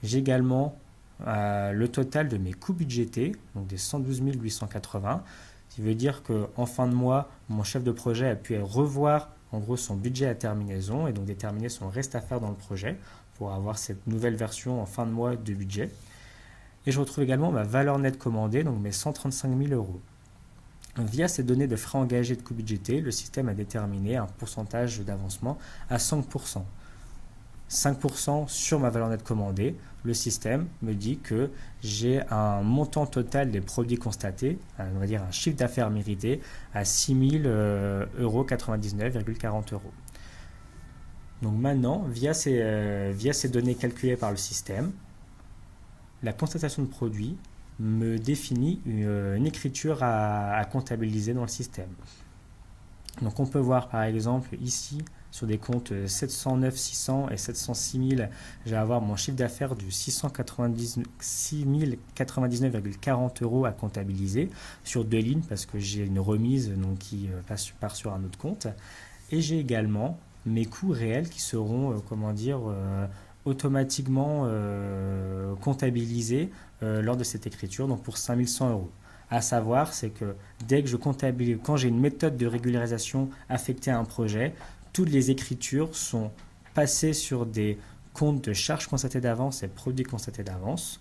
J'ai également le total de mes coûts budgétés, donc des 112 880, ce qui veut dire qu'en fin de mois, mon chef de projet a pu revoir en gros son budget à terminaison et donc déterminer son reste à faire dans le projet pour avoir cette nouvelle version en fin de mois de budget. Et je retrouve également ma valeur nette commandée, donc mes 135 000 €. Via ces données de frais engagés de coûts budgétés, le système a déterminé un pourcentage d'avancement à 5%. 5% sur ma valeur nette commandée, le système me dit que j'ai un montant total des produits constatés, on va dire un chiffre d'affaires mérité, à 6 099,40 €. Donc maintenant, via ces données calculées par le système, la constatation de produit me définit une écriture à comptabiliser dans le système. Donc on peut voir par exemple ici sur des comptes 709 600 et 706 000, je vais avoir mon chiffre d'affaires de 699,40 € à comptabiliser sur deux lignes parce que j'ai une remise qui part sur un autre compte. Et j'ai également mes coûts réels qui seront automatiquement comptabilisés lors de cette écriture, donc pour 5100 €. À savoir, c'est que dès que je comptabilise, quand j'ai une méthode de régularisation affectée à un projet, toutes les écritures sont passées sur des comptes de charges constatées d'avance et produits constatés d'avance,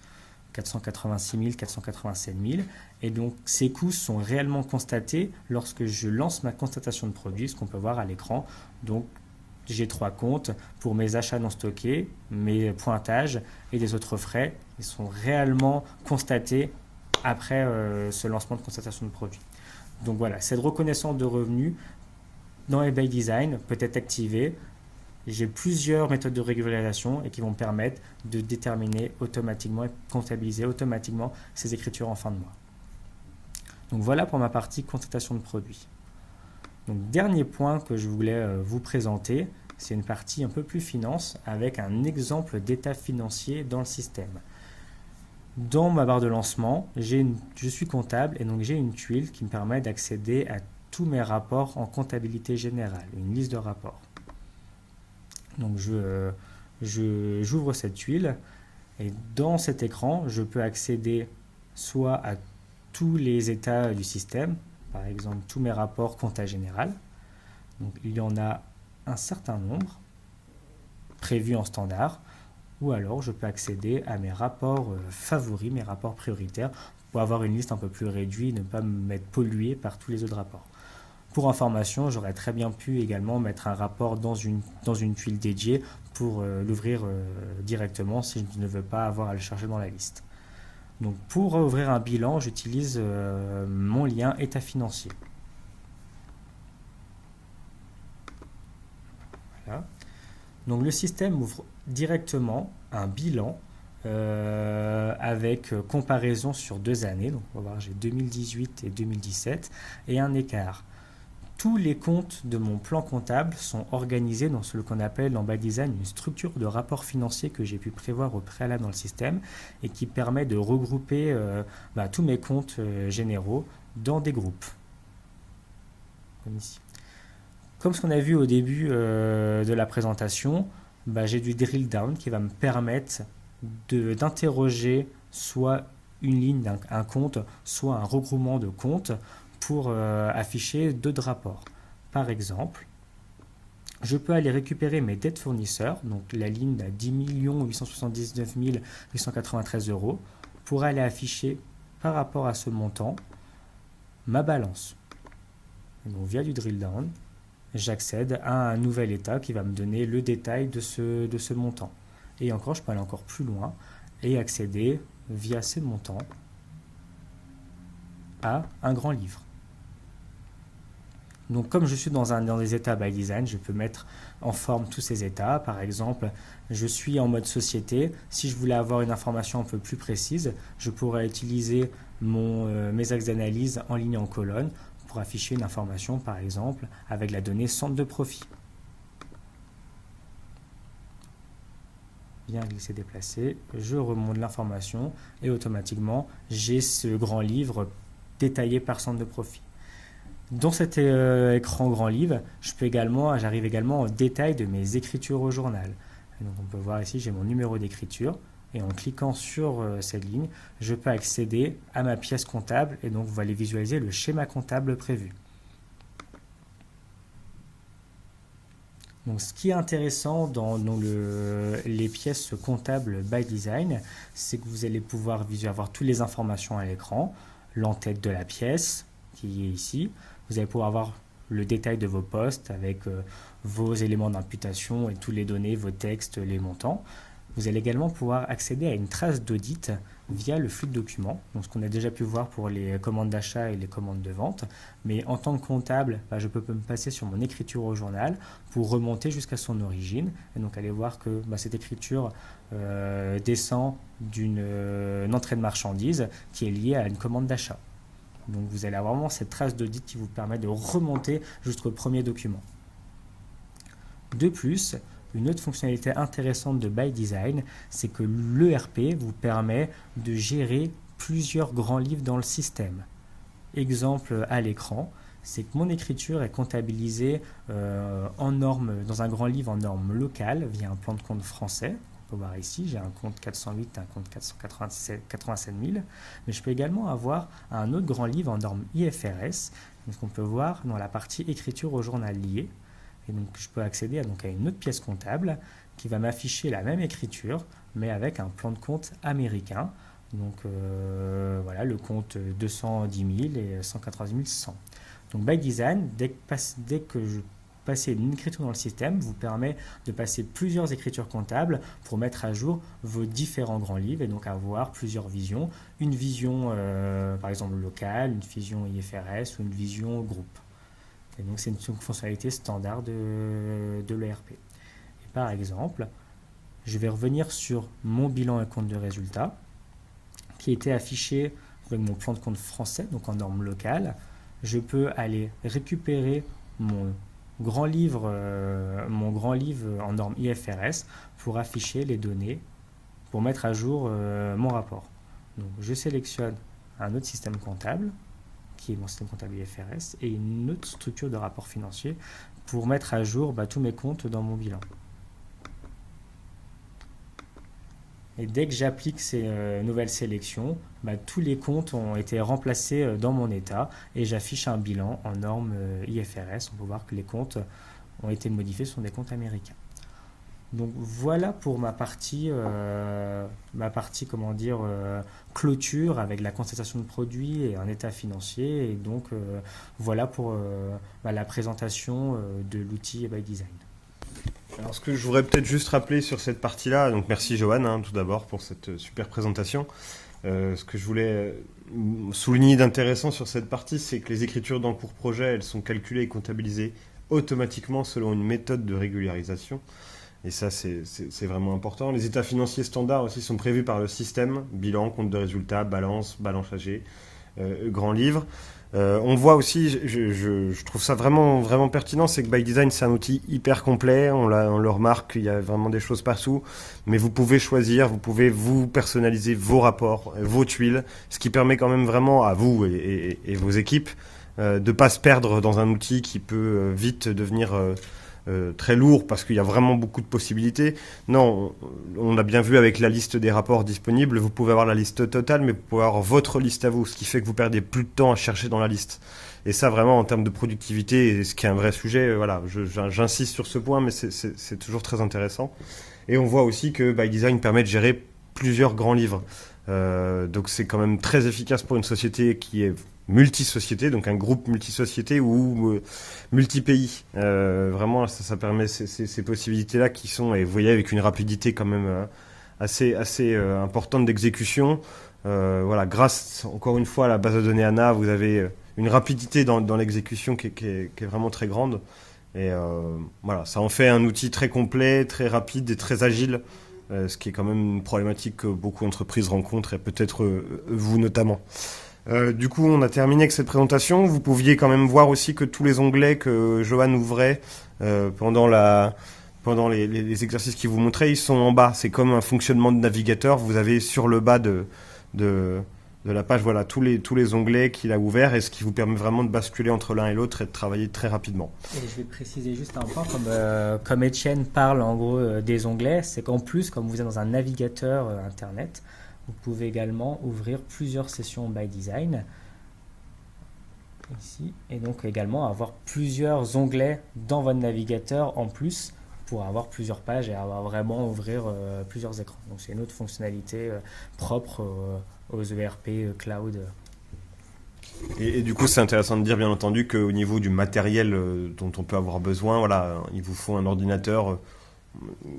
486 000, 487 000, et donc ces coûts sont réellement constatés lorsque je lance ma constatation de produit, ce qu'on peut voir à l'écran. Donc j'ai trois comptes pour mes achats non stockés, mes pointages et des autres frais. Ils sont réellement constatés après ce lancement de constatation de produit. Donc voilà, cette reconnaissance de revenus dans eBay Design peut être activée. J'ai plusieurs méthodes de régularisation et qui vont me permettre de déterminer automatiquement et comptabiliser automatiquement ces écritures en fin de mois. Donc voilà pour ma partie constatation de produit. Donc dernier point que je voulais vous présenter, c'est une partie un peu plus finance avec un exemple d'état financier dans le système. Dans ma barre de lancement, je suis comptable et donc j'ai une tuile qui me permet d'accéder à tous mes rapports en comptabilité générale, une liste de rapports. Donc j'ouvre cette tuile et dans cet écran, je peux accéder soit à tous les états du système, par exemple tous mes rapports compta général. Donc il y en a un certain nombre prévus en standard, ou alors je peux accéder à mes rapports favoris, mes rapports prioritaires, pour avoir une liste un peu plus réduite et ne pas m'être pollué par tous les autres rapports. Pour information, j'aurais très bien pu également mettre un rapport dans une tuile dédiée pour l'ouvrir directement si je ne veux pas avoir à le chercher dans la liste. Donc pour ouvrir un bilan, j'utilise mon lien état financier. Voilà. Donc le système ouvre directement un bilan avec comparaison sur 2 années. Donc on va voir, j'ai 2018 et 2017 et un écart. tous les comptes de mon plan comptable sont organisés dans ce qu'on appelle en ByDesign une structure de rapport financier que j'ai pu prévoir au préalable dans le système et qui permet de regrouper tous mes comptes généraux dans des groupes. Comme ici. Comme ce qu'on a vu au début de la présentation, j'ai du drill down qui va me permettre d'interroger soit une ligne d'un compte, soit un regroupement de comptes pour afficher deux rapports. Par exemple, je peux aller récupérer mes dettes fournisseurs, donc la ligne à 10 879 893 euros, pour aller afficher par rapport à ce montant ma balance. Et donc via du drill down, j'accède à un nouvel état qui va me donner le détail de ce montant. Et encore, je peux aller encore plus loin et accéder via ces montants à un grand livre. Donc comme je suis dans des états by design, je peux mettre en forme tous ces états. Par exemple, je suis en mode société. Si je voulais avoir une information un peu plus précise, je pourrais utiliser mes axes d'analyse en ligne et en colonne pour afficher une information, par exemple, avec la donnée centre de profit. Bien glisser, déplacer, je remonte l'information et automatiquement, j'ai ce grand livre détaillé par centre de profit. Dans cet écran grand livre, j'arrive également au détail de mes écritures au journal. Et donc on peut voir ici, j'ai mon numéro d'écriture et en cliquant sur cette ligne, je peux accéder à ma pièce comptable et donc vous allez visualiser le schéma comptable prévu. Donc, ce qui est intéressant dans les pièces comptables by design, c'est que vous allez pouvoir avoir toutes les informations à l'écran, l'entête de la pièce qui est ici. Vous allez pouvoir avoir le détail de vos postes avec vos éléments d'imputation et toutes les données, vos textes, les montants. Vous allez également pouvoir accéder à une trace d'audit via le flux de documents, donc ce qu'on a déjà pu voir pour les commandes d'achat et les commandes de vente. Mais en tant que comptable, je peux me passer sur mon écriture au journal pour remonter jusqu'à son origine. Et donc aller voir que cette écriture descend d'une entrée de marchandises qui est liée à une commande d'achat. Donc vous allez avoir vraiment cette trace d'audit qui vous permet de remonter jusqu'au premier document. De plus, une autre fonctionnalité intéressante de by design, c'est que l'ERP vous permet de gérer plusieurs grands livres dans le système. Exemple à l'écran, c'est que mon écriture est comptabilisée en normes, dans un grand livre en normes locales via un plan de compte français. On peut voir ici, j'ai un compte 408 et un compte 487 000, mais je peux également avoir un autre grand livre en normes IFRS, donc on peut voir dans la partie écriture au journal lié. Et donc, je peux accéder à une autre pièce comptable qui va m'afficher la même écriture, mais avec un plan de compte américain. Donc, voilà, le compte 210 000 et 190 100. Donc, by design, dès que je passe une écriture dans le système, vous permet de passer plusieurs écritures comptables pour mettre à jour vos différents grands livres et donc avoir plusieurs visions. Une vision, par exemple, locale, une vision IFRS ou une vision groupe. Et donc, c'est une fonctionnalité standard de l'ERP. Et par exemple, je vais revenir sur mon bilan et compte de résultat qui était affiché avec mon plan de compte français, donc en norme locale. Je peux aller récupérer mon grand livre en norme IFRS pour afficher les données, pour mettre à jour mon rapport. Donc, je sélectionne un autre système comptable qui est mon système comptable IFRS, et une autre structure de rapport financier pour mettre à jour tous mes comptes dans mon bilan. Et dès que j'applique ces nouvelles sélections, tous les comptes ont été remplacés dans mon état et j'affiche un bilan en norme IFRS. On peut voir que les comptes ont été modifiés, ce sont des comptes américains. Donc voilà pour ma partie clôture avec la constatation de produits et un état financier. Et donc voilà pour la présentation de l'outil by design. Alors ce que je voudrais peut-être juste rappeler sur cette partie-là, donc merci Johan tout d'abord pour cette super présentation. Ce que je voulais souligner d'intéressant sur cette partie, c'est que les écritures d'encours projet, elles sont calculées et comptabilisées automatiquement selon une méthode de régularisation. Et ça, c'est vraiment important. Les états financiers standards aussi sont prévus par le système, bilan, compte de résultat, balance AG, grand livre. On voit aussi, je trouve ça vraiment, vraiment pertinent, c'est que ByDesign, c'est un outil hyper complet. On le remarque, il y a vraiment des choses partout. Mais vous pouvez choisir, vous pouvez vous personnaliser vos rapports, vos tuiles, ce qui permet quand même vraiment à vous et vos équipes de pas se perdre dans un outil qui peut vite devenir très lourd parce qu'il y a vraiment beaucoup de possibilités. Non, on a bien vu avec la liste des rapports disponibles, vous pouvez avoir la liste totale, mais vous pouvez avoir votre liste à vous, ce qui fait que vous perdez plus de temps à chercher dans la liste. Et ça, vraiment, en termes de productivité, ce qui est un vrai sujet, voilà, j'insiste sur ce point, mais c'est toujours très intéressant. Et on voit aussi que ByDesign permet de gérer plusieurs grands livres. Donc c'est quand même très efficace pour une société qui est multi-société, donc un groupe multi-société ou multi-pays. Vraiment, ça permet ces possibilités-là qui sont, et vous voyez, avec une rapidité quand même assez importante d'exécution. Voilà, grâce, encore une fois, à la base de données ANA, vous avez une rapidité dans l'exécution qui est vraiment très grande. Et voilà, ça en fait un outil très complet, très rapide et très agile, ce qui est quand même une problématique que beaucoup d'entreprises rencontrent, et peut-être vous notamment. Du coup, on a terminé avec cette présentation. Vous pouviez quand même voir aussi que tous les onglets que Johan ouvrait pendant les exercices qu'il vous montrait, ils sont en bas. C'est comme un fonctionnement de navigateur. Vous avez sur le bas de la page, voilà, tous les onglets qu'il a ouverts, et ce qui vous permet vraiment de basculer entre l'un et l'autre et de travailler très rapidement. Et je vais préciser juste un point, comme Etienne parle en gros des onglets, c'est qu'en plus, comme vous êtes dans un navigateur Internet, vous pouvez également ouvrir plusieurs sessions ByDesign ici, et donc également avoir plusieurs onglets dans votre navigateur en plus pour avoir plusieurs pages et avoir vraiment ouvrir plusieurs écrans. Donc c'est une autre fonctionnalité propre aux ERP cloud. Et du coup, c'est intéressant de dire, bien entendu, qu'au niveau du matériel dont on peut avoir besoin, voilà, il vous faut un ordinateur.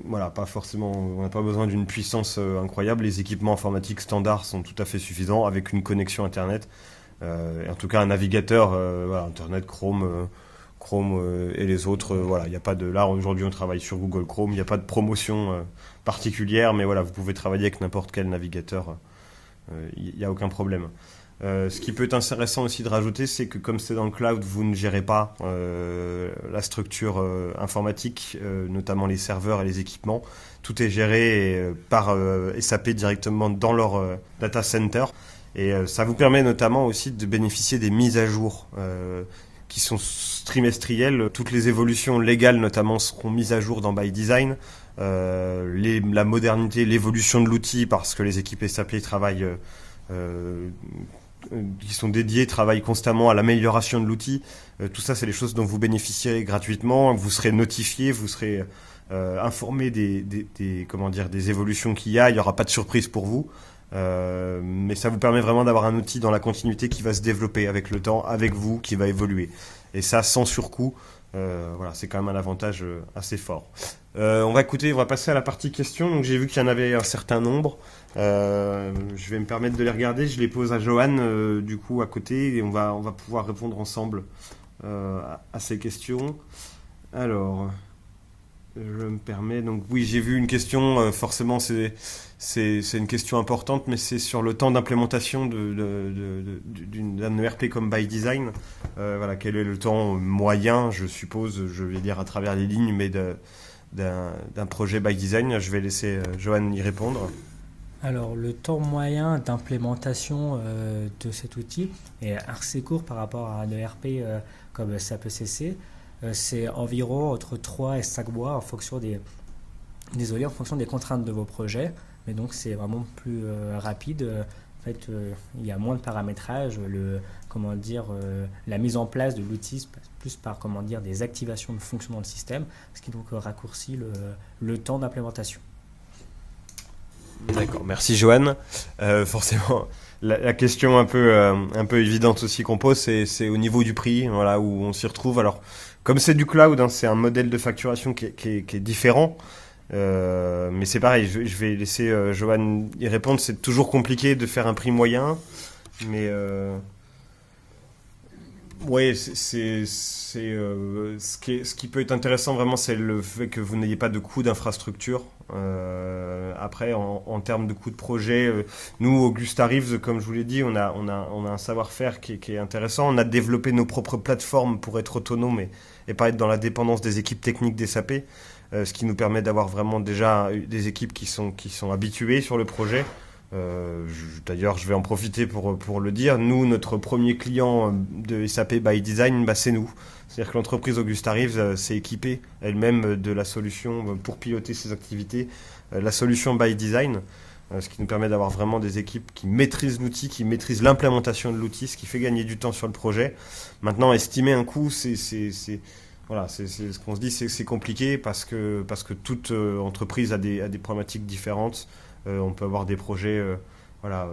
Voilà, pas forcément, on n'a pas besoin d'une puissance incroyable. Les équipements informatiques standards sont tout à fait suffisants avec une connexion Internet. Et en tout cas, un navigateur, voilà, Internet, Chrome et les autres. Voilà, il n'y a pas de. Là, aujourd'hui, on travaille sur Google Chrome. Il n'y a pas de promotion particulière, mais voilà, vous pouvez travailler avec n'importe quel navigateur. Il n'y a aucun problème. Ce qui peut être intéressant aussi de rajouter, c'est que comme c'est dans le cloud, vous ne gérez pas la structure informatique, notamment les serveurs et les équipements. Tout est géré par SAP directement dans leur data center. Et ça vous permet notamment aussi de bénéficier des mises à jour qui sont trimestrielles. Toutes les évolutions légales notamment seront mises à jour dans ByDesign. La modernité, l'évolution de l'outil, parce que les équipes SAP travaillent qui sont dédiés, travaillent constamment à l'amélioration de l'outil. Tout ça, c'est des choses dont vous bénéficierez gratuitement. Vous serez notifié, vous serez informé des évolutions qu'il y a. Il n'y aura pas de surprise pour vous. Mais ça vous permet vraiment d'avoir un outil dans la continuité qui va se développer avec le temps, avec vous, qui va évoluer. Et ça, sans surcoût. Voilà, c'est quand même un avantage assez fort. On va passer à la partie questions. Donc j'ai vu qu'il y en avait un certain nombre. Je vais me permettre de les regarder. Je les pose à Johan du coup à côté, et on va pouvoir répondre ensemble à ces questions. Alors, je me permets. Donc oui, j'ai vu une question. Forcément, c'est une question importante, mais c'est sur le temps d'implémentation d'un ERP comme ByDesign. Voilà, quel est le temps moyen, je suppose, je vais dire à travers les lignes, mais d'un projet ByDesign. Je vais laisser Johan y répondre. Alors, le temps moyen d'implémentation de cet outil est assez court par rapport à un ERP comme SAP ECC. C'est environ entre 3 et 5 mois en fonction en fonction des contraintes de vos projets. Mais donc, c'est vraiment plus rapide. En fait, il y a moins de paramétrage. La mise en place de l'outil se passe plus par des activations de fonctions dans le système, ce qui donc raccourcit le temps d'implémentation. D'accord, merci Johan. Forcément, la question un peu évidente aussi qu'on pose, c'est au niveau du prix, voilà, où on s'y retrouve. Alors, comme c'est du cloud, hein, c'est un modèle de facturation qui est différent, mais c'est pareil. Je vais laisser Johan y répondre. C'est toujours compliqué de faire un prix moyen, mais Oui, ce qui peut être intéressant vraiment, c'est le fait que vous n'ayez pas de coût d'infrastructure. Après, en termes de coût de projet, nous, Augusta Reeves, comme je vous l'ai dit, on a un savoir-faire qui est intéressant. On a développé nos propres plateformes pour être autonome et pas être dans la dépendance des équipes techniques des SAP, ce qui nous permet d'avoir vraiment déjà des équipes qui sont habituées sur le projet. D'ailleurs, je vais en profiter pour le dire. Nous, notre premier client de SAP by Design, c'est nous. C'est-à-dire que l'entreprise Augusta Reeves s'est équipée elle-même de la solution pour piloter ses activités, la solution by Design, ce qui nous permet d'avoir vraiment des équipes qui maîtrisent l'outil, qui maîtrisent l'implémentation de l'outil, ce qui fait gagner du temps sur le projet. Maintenant, estimer un coût, voilà, c'est ce qu'on se dit, c'est compliqué parce que toute entreprise a des problématiques différentes. On peut avoir des projets, voilà,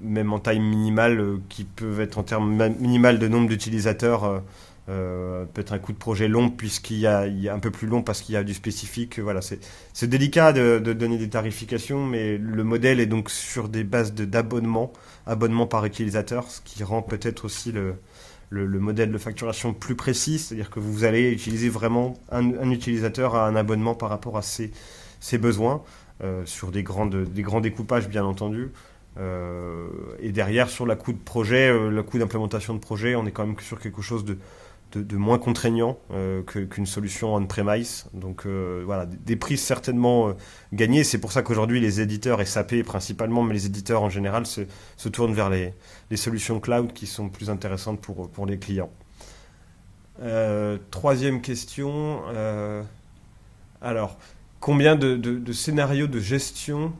même en taille minimale, qui peuvent être en termes minimal de nombre d'utilisateurs, peut-être un coût de projet long, puisqu'il y a un peu plus long parce qu'il y a du spécifique. Voilà, c'est délicat de donner des tarifications, mais le modèle est donc sur des bases d'abonnement, abonnement par utilisateur, ce qui rend peut-être aussi le modèle de facturation plus précis, c'est-à-dire que vous allez utiliser vraiment un utilisateur à un abonnement par rapport à ses besoins. Sur des grands découpages bien entendu, et derrière sur la coût de projet, le coût d'implémentation de projet, on est quand même sur quelque chose de moins contraignant qu'une solution on-premise. Donc voilà, des prix certainement gagnés. C'est pour ça qu'aujourd'hui les éditeurs SAP principalement, mais les éditeurs en général se tournent vers les solutions cloud qui sont plus intéressantes pour les clients. Troisième question. Alors, combien de scénarios de gestion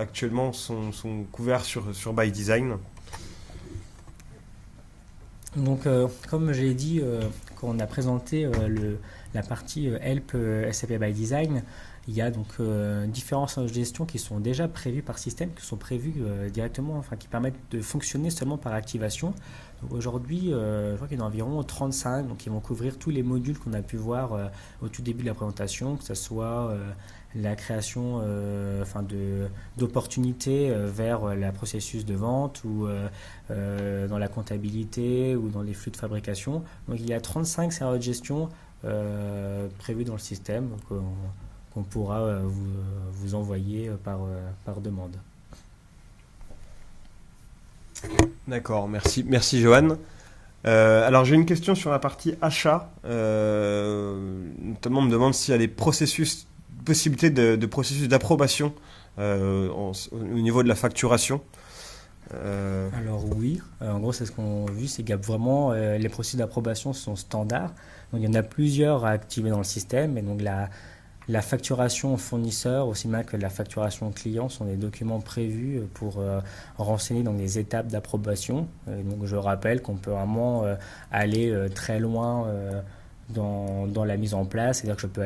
actuellement sont couverts sur by Design? Donc, comme j'ai dit quand on a présenté la partie Help SAP by Design, il y a donc différents scénarios de gestion qui sont déjà prévus par système, qui sont prévus directement, enfin qui permettent de fonctionner seulement par activation. Aujourd'hui, je crois qu'il y en a environ 35, donc ils vont couvrir tous les modules qu'on a pu voir au tout début de la présentation, que ce soit la création d'opportunités vers le processus de vente ou dans la comptabilité ou dans les flux de fabrication. Donc il y a 35 scénarios de gestion prévus dans le système qu'on pourra vous envoyer par demande. D'accord, merci Johan. Alors j'ai une question sur la partie achat. Notamment on me demande s'il y a des possibilités de processus d'approbation au niveau de la facturation. Alors oui, en gros c'est ce qu'on a vu, c'est qu'il y a vraiment les processus d'approbation sont standards. Donc il y en a plusieurs à activer dans le système, et donc la facturation fournisseur, aussi bien que la facturation client, sont des documents prévus pour renseigner dans les étapes d'approbation. Donc je rappelle qu'on peut vraiment aller très loin dans la mise en place, c'est-à-dire que je peux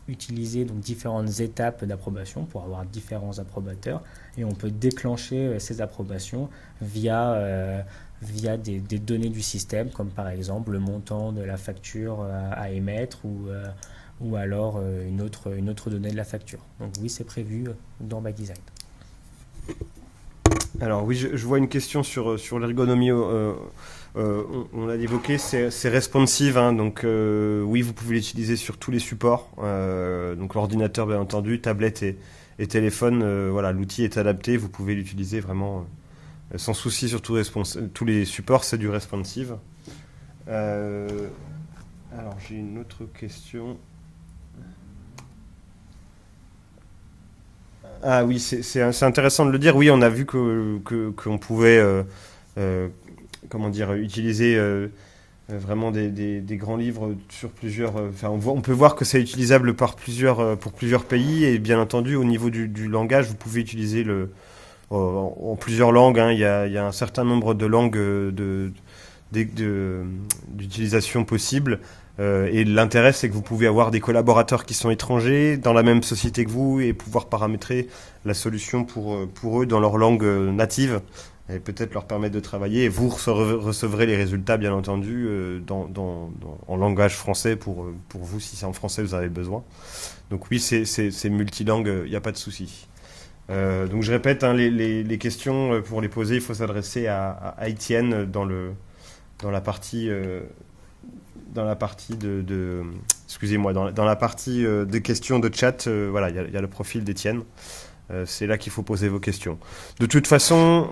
utiliser donc différentes étapes d'approbation pour avoir différents approbateurs, et on peut déclencher ces approbations via des données du système, comme par exemple le montant de la facture à émettre ou alors une autre donnée de la facture. Donc oui, c'est prévu dans by Design. Alors oui, je vois une question sur l'ergonomie. On l'a évoqué, c'est responsive, hein, donc oui, vous pouvez l'utiliser sur tous les supports, donc l'ordinateur bien entendu, tablette et téléphone. Voilà, l'outil est adapté, vous pouvez l'utiliser vraiment sans souci sur tous les supports, c'est du responsive. Alors j'ai une autre question. Ah oui, c'est intéressant de le dire. Oui, on a vu qu'on pouvait comment dire, utiliser vraiment des grands livres sur plusieurs. On peut voir que c'est utilisable pour plusieurs pays, et bien entendu au niveau du langage, vous pouvez utiliser en plusieurs langues. Hein. Il y a un certain nombre de langues d'utilisation possible. Et l'intérêt, c'est que vous pouvez avoir des collaborateurs qui sont étrangers dans la même société que vous et pouvoir paramétrer la solution pour eux dans leur langue native et peut-être leur permettre de travailler. Et vous recevrez les résultats, bien entendu, en langage français pour vous, si c'est en français vous avez besoin. Donc oui, c'est multilingue, il n'y a pas de souci. Donc je répète, hein, les questions, pour les poser, il faut s'adresser à Étienne dans dans la partie excusez-moi, dans la partie des questions de chat, voilà, il y a le profil d'Étienne. C'est là qu'il faut poser vos questions. De toute façon,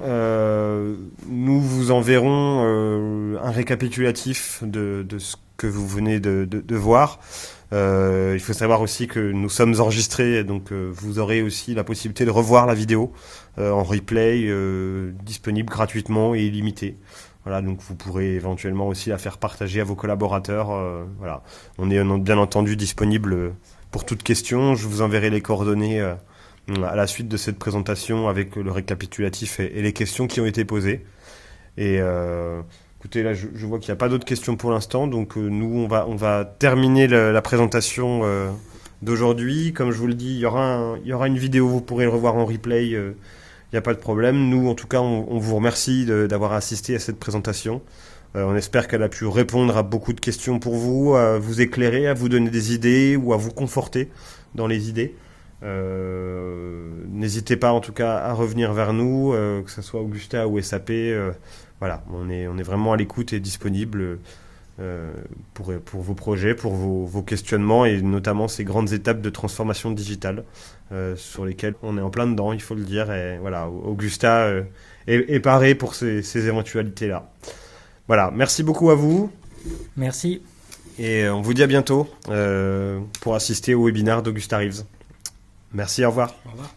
nous vous enverrons un récapitulatif de ce que vous venez de voir. Il faut savoir aussi que nous sommes enregistrés, donc vous aurez aussi la possibilité de revoir la vidéo en replay, disponible gratuitement et illimité. Voilà, donc vous pourrez éventuellement aussi la faire partager à vos collaborateurs. Voilà, on est bien entendu disponible pour toute question. Je vous enverrai les coordonnées à la suite de cette présentation avec le récapitulatif et les questions qui ont été posées. Et écoutez, là, je vois qu'il n'y a pas d'autres questions pour l'instant, donc nous, on va terminer la présentation d'aujourd'hui. Comme je vous le dis, il y aura une vidéo, vous pourrez le revoir en replay. Il n'y a pas de problème. Nous, en tout cas, on vous remercie d'avoir assisté à cette présentation. On espère qu'elle a pu répondre à beaucoup de questions pour vous, à vous éclairer, à vous donner des idées ou à vous conforter dans les idées. N'hésitez pas en tout cas à revenir vers nous, que ce soit Augusta ou SAP. Voilà, on est vraiment à l'écoute et disponible pour vos projets, pour vos questionnements et notamment ces grandes étapes de transformation digitale sur lesquelles on est en plein dedans, il faut le dire. Et voilà, Augusta est paré pour ces éventualités-là. Voilà, merci beaucoup à vous. Merci. Et on vous dit à bientôt pour assister au webinaire d'Augusta Reeves. Merci, au revoir. Au revoir.